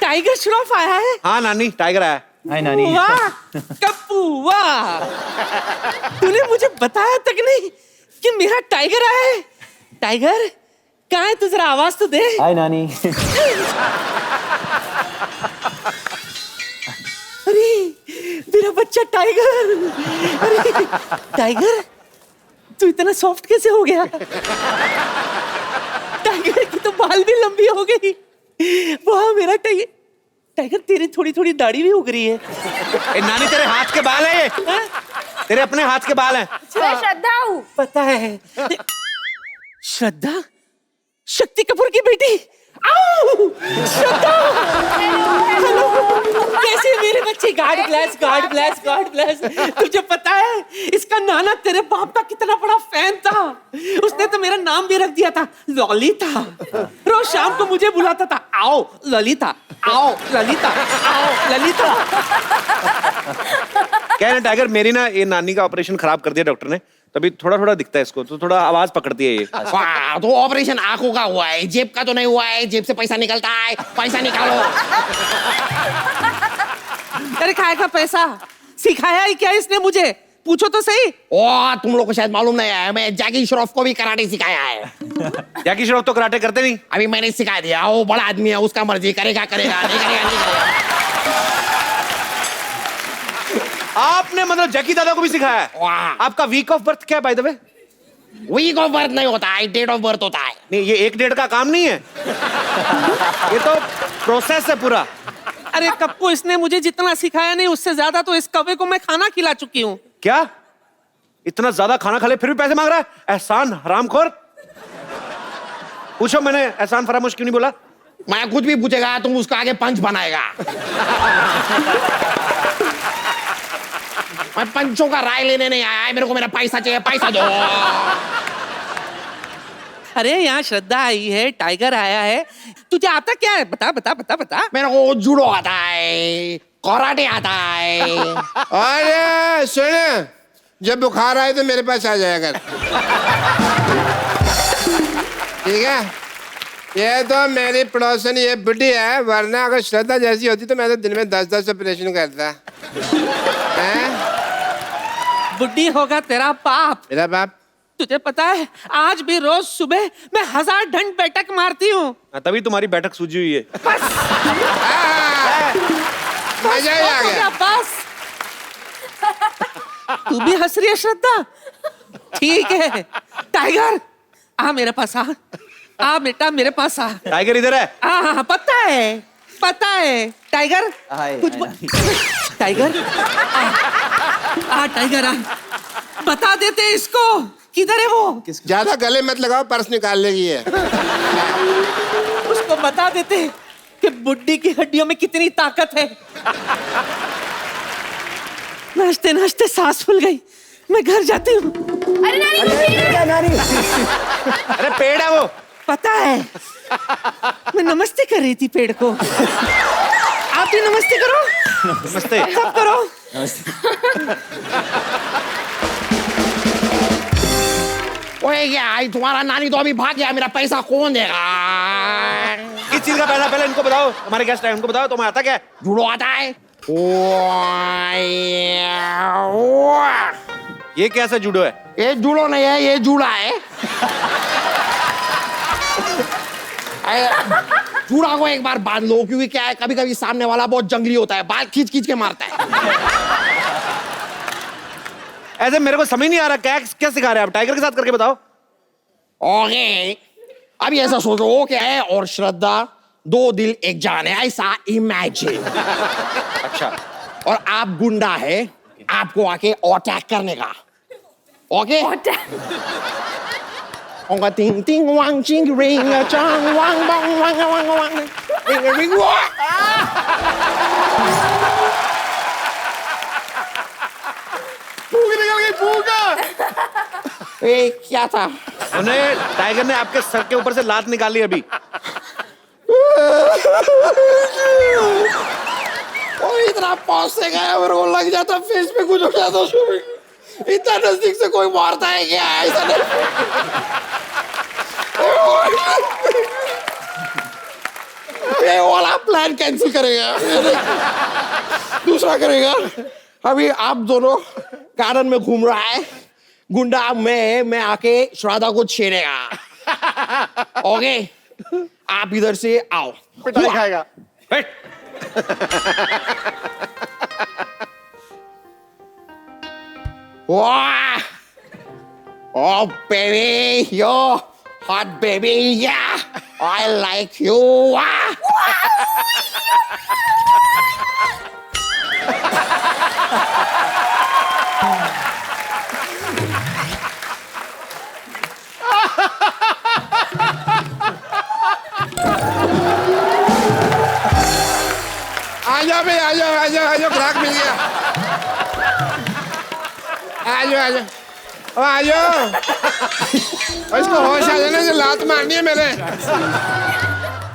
टाइगर श्रॉफ आया है? हाँ नानी, टाइगर आया। हाय नानी। वाह कप्पू वाह, तूने मुझे बताया तक नहीं कि मेरा टाइगर आया है। टाइगर कहाँ है तू? जरा आवाज तो दे। हाय नानी। अरे मेरा बच्चा टाइगर। अरे टाइगर तू इतना सॉफ्ट कैसे हो गया? टाइगर की तो बाल भी लंबी हो गई। वाह मेरा टाइगर। टाइगर तेरी थोड़ी थोड़ी दाढ़ी भी उग रही है। नानी तेरे हाथ के बाल है ये, तेरे अपने हाथ के बाल हैं। मैं श्रद्धा हूँ। पता है। श्रद्धा? शक्ति कपूर की बेटी? आओ! श्रद्धा! हेलो! कैसे मेरे बच्चे? God bless, God bless, God bless. तुझे पता है इसका नाना तेरे बाप का कितना बड़ा फैन था। उसने तो मेरा नाम भी रख दिया था ललिता। रोज शाम को मुझे बुलाता था, आओ ललिता, आओ ललिता, आओ ललिता। क्या है ना टाइगर, मेरी ना ये नानी का ऑपरेशन खराब कर दिया डॉक्टर ने, तभी थोड़ा थोड़ा दिखता है इसको, तो थोड़ा आवाज पकड़ती है ये। वाह, तो ऑपरेशन आंखों का हुआ है, जेब का तो नहीं हुआ है। जेब से पैसा निकलता है, पैसा निकालो। अरे खाए का पैसा सिखाया ही क्या इसने मुझे? पूछो तो सही। ओ तुम लोग को शायद मालूम नहीं है, मैं जैकी श्रॉफ को भी कराटे सिखाया है। जैकी श्रॉफ तो कराटे करते नहीं। अभी मैंने सिखा दिया, वो बड़ा आदमी है, उसका मर्जी, करेगा करेगा, नहीं करेगा नहीं करेगा। आपने मतलब जैकी दादा को भी सिखाया है? वाह। आपका वीक ऑफ बर्थ क्या है by the way? Week of birth नहीं होता है, डेट ऑफ बर्थ होता है। नहीं, ये 1 डेढ़ का काम नहीं है। ये तो प्रोसेस है पूरा। अरे कप्पू, इसने मुझे जितना सिखाया नहीं उससे ज्यादा तो इस कौवे को मैं खाना खिला चुकी हूँ। क्या इतना ज्यादा खाना खा ले फिर भी पैसे मांग रहा है? एहसान हरामखोर। पूछो मैंने एहसान फरामोश क्यों नहीं बोला? मैं कुछ भी पूछेगा तुम उसका आगे पंच बनाएगा। मैं पंचों का राय लेने नहीं आया है, मेरे को मेरा पैसा चाहिए, पैसा दो। अरे यहाँ श्रद्धा आई है, टाइगर आया है, तुझे आता क्या है? बता बता बता बता। मेरे को जूडो आता है, कराटे आता है। अरे सुन, जब बुखार आए तो मेरे पास आ जाया कर। ठीक है, ये तो मेरी पड़ोसन ये बुढ़ी है, वरना अगर श्रद्धा जैसी होती तो मैं तो दिन में 10-10 ऑपरेशन करता। बुढ़ी होगा तेरा बाप। मेरा बाप? तुझे पता है आज भी रोज सुबह मैं 1000 ढंड बैठक मारती हूँ। तभी तुम्हारी बैठक सूझी हुई है। मजा ही आ गया। बस तू भी हंस रही है श्रद्धा? ठीक है टाइगर, आ मेरे पास आ। आ बेटा मेरे पास आ। टाइगर इधर है। हाँ पता है, पता है टाइगर। कुछ टाइगर आ टाइगर आ, बता देते इसको किधर है वो। ज्यादा गले मत लगाओ, पर्स निकाल लेगी है। उसको बता देते कि बुड्ढी की हड्डियों में कितनी ताकत है। नाचते नाचते सांस फूल गई, मैं घर जाती हूँ। अरे नानी, अरे पेड़ है वो। पता है, मैं नमस्ते कर रही थी पेड़ को। आप भी नमस्ते करो। नमस्ते। सब करो। ओए क्या आई तुम्हारा नानी तो अभी भाग गया, मेरा पैसा कौन देगा? किस चीज का पैसा पहले इनको बताओ, हमारे गेस्ट है उनको बताओ। तुम्हें आता क्या है? जूडो आता है। ये कैसा जूडो है? ये जूडो नहीं है, ये जूड़ा है। जूड़ा को एक बार बांध लो, क्योंकि क्या है कभी कभी सामने वाला बहुत जंगली होता है, बाल खींच खींच के मारता है। ऐसे मेरे को समझ नहीं आ रहा क्या क्या सिखा रहे हैं आप? टाइगर के साथ करके बताओ। ओके, अभी ऐसा सोचो क्या है और श्रद्धा दो दिल एक जान है, ऐसा इमेजिन। अच्छा, और आप गुंडा है, आपको आके अटैक करने का। ओके, ओंगा टिंग टिंग वांग चिंग रिंग चांग वांग वांग वांग वांग वांग रिंग रिंग वा। फूक निकल गई, फूक। ए क्या था? उन्हें टाइगर ने आपके सर के ऊपर से लात निकाली अभी। और इतना पास से गया, मेरे को लग जाता फेस पे कुछ हो जाता। इतना नजदीक से कोई मारता है क्या? ऐसा नहीं। ये वाला प्लान कैंसिल करेगा, दूसरा करेगा। अभी आप दोनों गार्डन में घूम रहा है, गुंडा मैं आके श्राद्धा को छेड़ेगा। ओके, आप इधर से आओ। पिटाई खाएगा। वाह, oh baby, you're hot baby, yeah, I like you. आजाओ भाई, आजाओ आजाओ आजाओ, ग्राहक मिल गया। आजाओ आजाओ, ओ आजाओ। इसको होश आ जाना, जो लात मारनी है मैंने।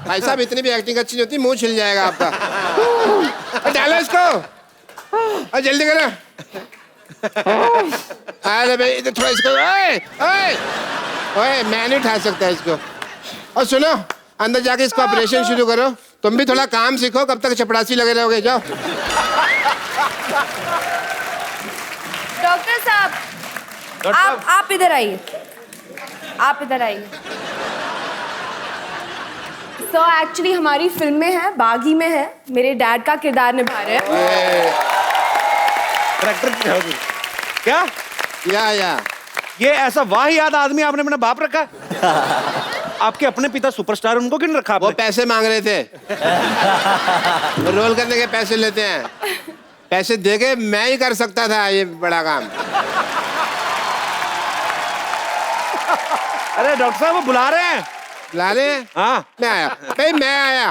भाई साहब इतनी भी एक्टिंग अच्छी नहीं होती, मुंह छिल जाएगा आपका। डालो इसको, और जल्दी करो। अरे भाई इधर थोड़ा इसको, ओए ओए ओए, मैं नहीं उठा सकता इसको। और सुनो, अंदर जाके इसको ऑपरेशन शुरू करो। तुम भी थोड़ा काम सीखो, कब तक चपड़ासी लगे रहोगे? जाओ। डॉक्टर साहब, आप इधर आइए, आप इधर आइए। सो एक्चुअली हमारी फिल्म में है, बागी में है, मेरे डैड का किरदार निभा रहे हैं। क्या या ये ऐसा वाहियात आदमी आपने अपना बाप रखा? आपके अपने पिता सुपरस्टार, उनको क्यों नहीं रखा वो आपने? पैसे मांग रहे थे। वो रोल करने के पैसे लेते हैं। पैसे देके मैं ही कर सकता था ये बड़ा काम। अरे डॉक्टर साहब वो बुला रहे हैं। बुला रहे हैं? हाँ मैं आया भाई, मैं आया।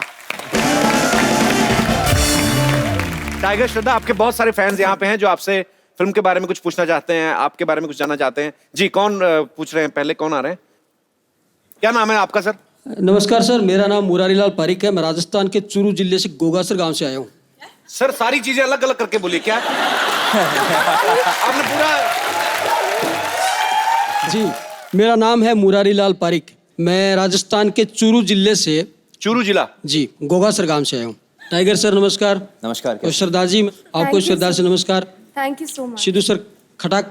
टाइगर श्रद्धा, आपके बहुत सारे फैंस यहाँ पे हैं जो आपसे फिल्म के बारे में कुछ पूछना चाहते हैं, आपके बारे में कुछ जानना चाहते हैं। जी कौन पूछ रहे हैं? पहले कौन आ रहे हैं? क्या नाम है आपका सर? नमस्कार सर, मेरा नाम मुरारीलाल पारिक है। मैं राजस्थान के चूरू जिले से गोगासर गांव से आया हूँ। सर सारी चीजें अलग अलग करके बोलिए क्या? आपने पूरा। जी, मेरा नाम है मुरारीलाल पारिक। मैं राजस्थान के चूरू जिले से, चूरू जिला, जी, गोगासर गांव से आया हूँ। टाइगर सर नमस्कार। नमस्कार। और सरदार जी आपको सरदार से नमस्कार। Thank you so much. Sidhu sir खटाक,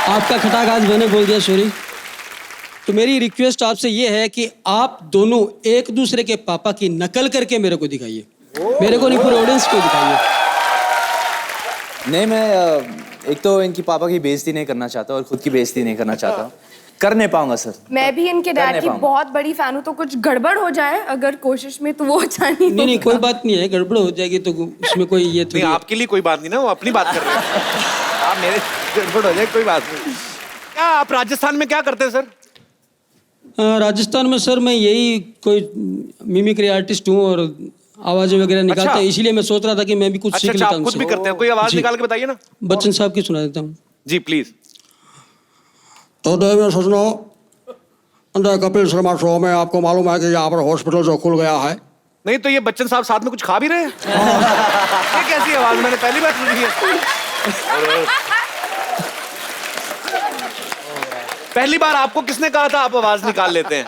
आपका खटाक आज मैंने बोल दिया, सॉरी। तो मेरी रिक्वेस्ट आपसे ये है कि आप दोनों एक दूसरे के पापा की नकल करके मेरे को दिखाइए। मेरे को नहीं, पूरे ऑडियंस को दिखाइए। नहीं, मैं एक तो इनकी पापा की बेइज्जती नहीं करना चाहता और खुद की बेइज्जती नहीं करना चाहता। कर नहीं पाऊंगा सर। मैं भी इनके डैड की बहुत बड़ी फैन हूँ, तो कुछ गड़बड़ हो जाए अगर कोशिश में तो वो अच्छा नहीं। नहीं, कोई बात नहीं है, गड़बड़ हो जाएगी तो उसमें कोई ये नहीं, आपके लिए कोई बात नहीं ना, वो अपनी बात कर रहे हैं। आप मेरे गड़बड़ हो जाए कोई बात नहीं। क्या आप राजस्थान में क्या करते हैं सर? राजस्थान में सर मैं यही कोई मिमिक्री आर्टिस्ट हूँ और आवाजें वगैरह निकालता हूँ। इसीलिए मैं सोच रहा था कि मैं भी कुछ सीख लेता हूँ। खुद भी करते हैं? कोई आवाज निकाल के बताइए ना। बच्चन साहब की सुना देता हूँ। जी प्लीज। तो में सजनो, कपिल शर्मा शो में आपको मालूम है कि यहाँ पर हॉस्पिटल जो खुल गया है। नहीं तो ये बच्चन साहब साथ में कुछ खा भी रहे हैं? ये कैसी आवाज, मैंने पहली बार सुनी है। पहली बार आपको किसने कहा था आप आवाज निकाल लेते हैं?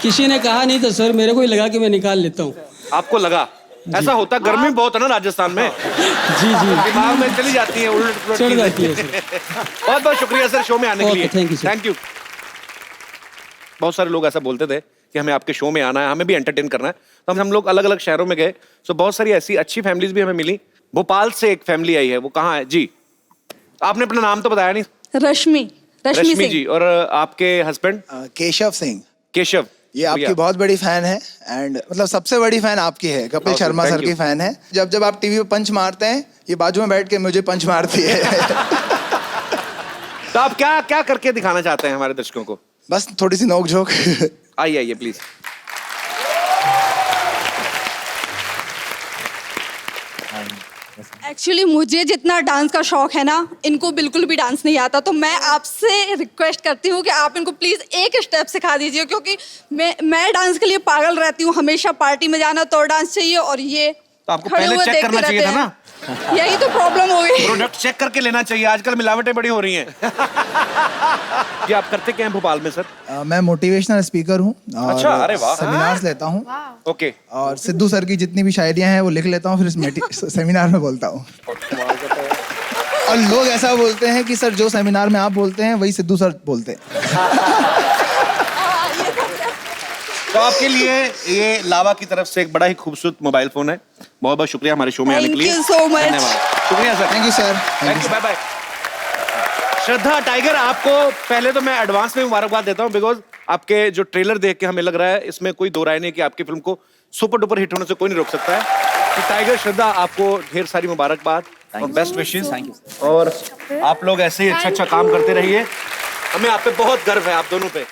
किसी ने कहा नहीं था सर, मेरे को ही लगा कि मैं निकाल लेता हूँ। आपको लगा? ऐसा होता, गर्मी बहुत है ना राजस्थान में। जी जी, दिमाग में चली जाती है, उल्ट चढ़ जाती है। बहुत बहुत शुक्रिया सर शो में आने के लिए। Thank you. बहुत सारे लोग ऐसा बोलते थे कि हमें आपके शो में आना है, हमें भी एंटरटेन करना है, तो हम लोग अलग अलग शहरों में गए। तो बहुत सारी ऐसी अच्छी फैमिलीज भी हमें मिली। भोपाल से एक फैमिली आई है, वो कहाँ है जी? आपने अपना नाम तो बताया नहीं। रश्मि जी। और आपके हस्बैंड? केशव सिंह। केशव, ये आपकी बहुत बड़ी फैन है एंड मतलब सबसे बड़ी फैन आपकी है, कपिल शर्मा सर की फैन है। जब जब आप टीवी पे पंच मारते हैं, ये बाजू में बैठ के मुझे पंच मारती है। तो आप क्या क्या करके दिखाना चाहते हैं हमारे दर्शकों को? बस थोड़ी सी नोक झोंक। आइए प्लीज। एक्चुअली मुझे जितना डांस का शौक है ना, इनको बिल्कुल भी डांस नहीं आता। तो मैं आपसे रिक्वेस्ट करती हूँ कि आप इनको प्लीज एक स्टेप सिखा दीजिए, क्योंकि मैं डांस के लिए पागल रहती हूँ। हमेशा पार्टी में जाना तो डांस चाहिए, और ये तो आपको पहले चेक करना चाहिए था ना। यही तो प्रॉब्लम हो गई। प्रोडक्ट चेक करके लेना चाहिए, आजकल मिलावटें बड़ी हो रही हैं। ये आप करते क्या हैं भोपाल में सर? मैं मोटिवेशनल स्पीकर हूँ। अच्छा, अरे वाह। सेमिनार्स लेता हूँ। ओके। और सिद्धू सर की जितनी भी शायरियाँ हैं वो लिख लेता हूँ, फिर सेमिनार में बोलता हूँ। और लोग ऐसा बोलते हैं कि सर जो सेमिनार में आप बोलते हैं वही सिद्धू सर बोलते हैं। तो आपके लिए ये लावा की तरफ से एक बड़ा ही खूबसूरत मोबाइल फोन है। बहुत बहुत शुक्रिया हमारे शो में आने के लिए। Thank you so much. धन्यवाद। शुक्रिया सर। Thank you sir. Thank you, bye bye. Shraddha, Tiger, आपको पहले तो मैं एडवांस में मुबारकबाद देता हूँ, बिकॉज आपके जो ट्रेलर देख के हमें लग रहा है इसमें कोई दो राय नहीं कि आपकी फिल्म को सुपर डुपर हिट होने से कोई नहीं रोक सकता है। तो टाइगर, श्रद्धा, आपको ढेर सारी मुबारकबाद और बेस्ट विशेस। Thank you. और आप लोग ऐसे ही अच्छा अच्छा काम करते रहिए। हमें आप पे बहुत गर्व है, आप दोनों पे।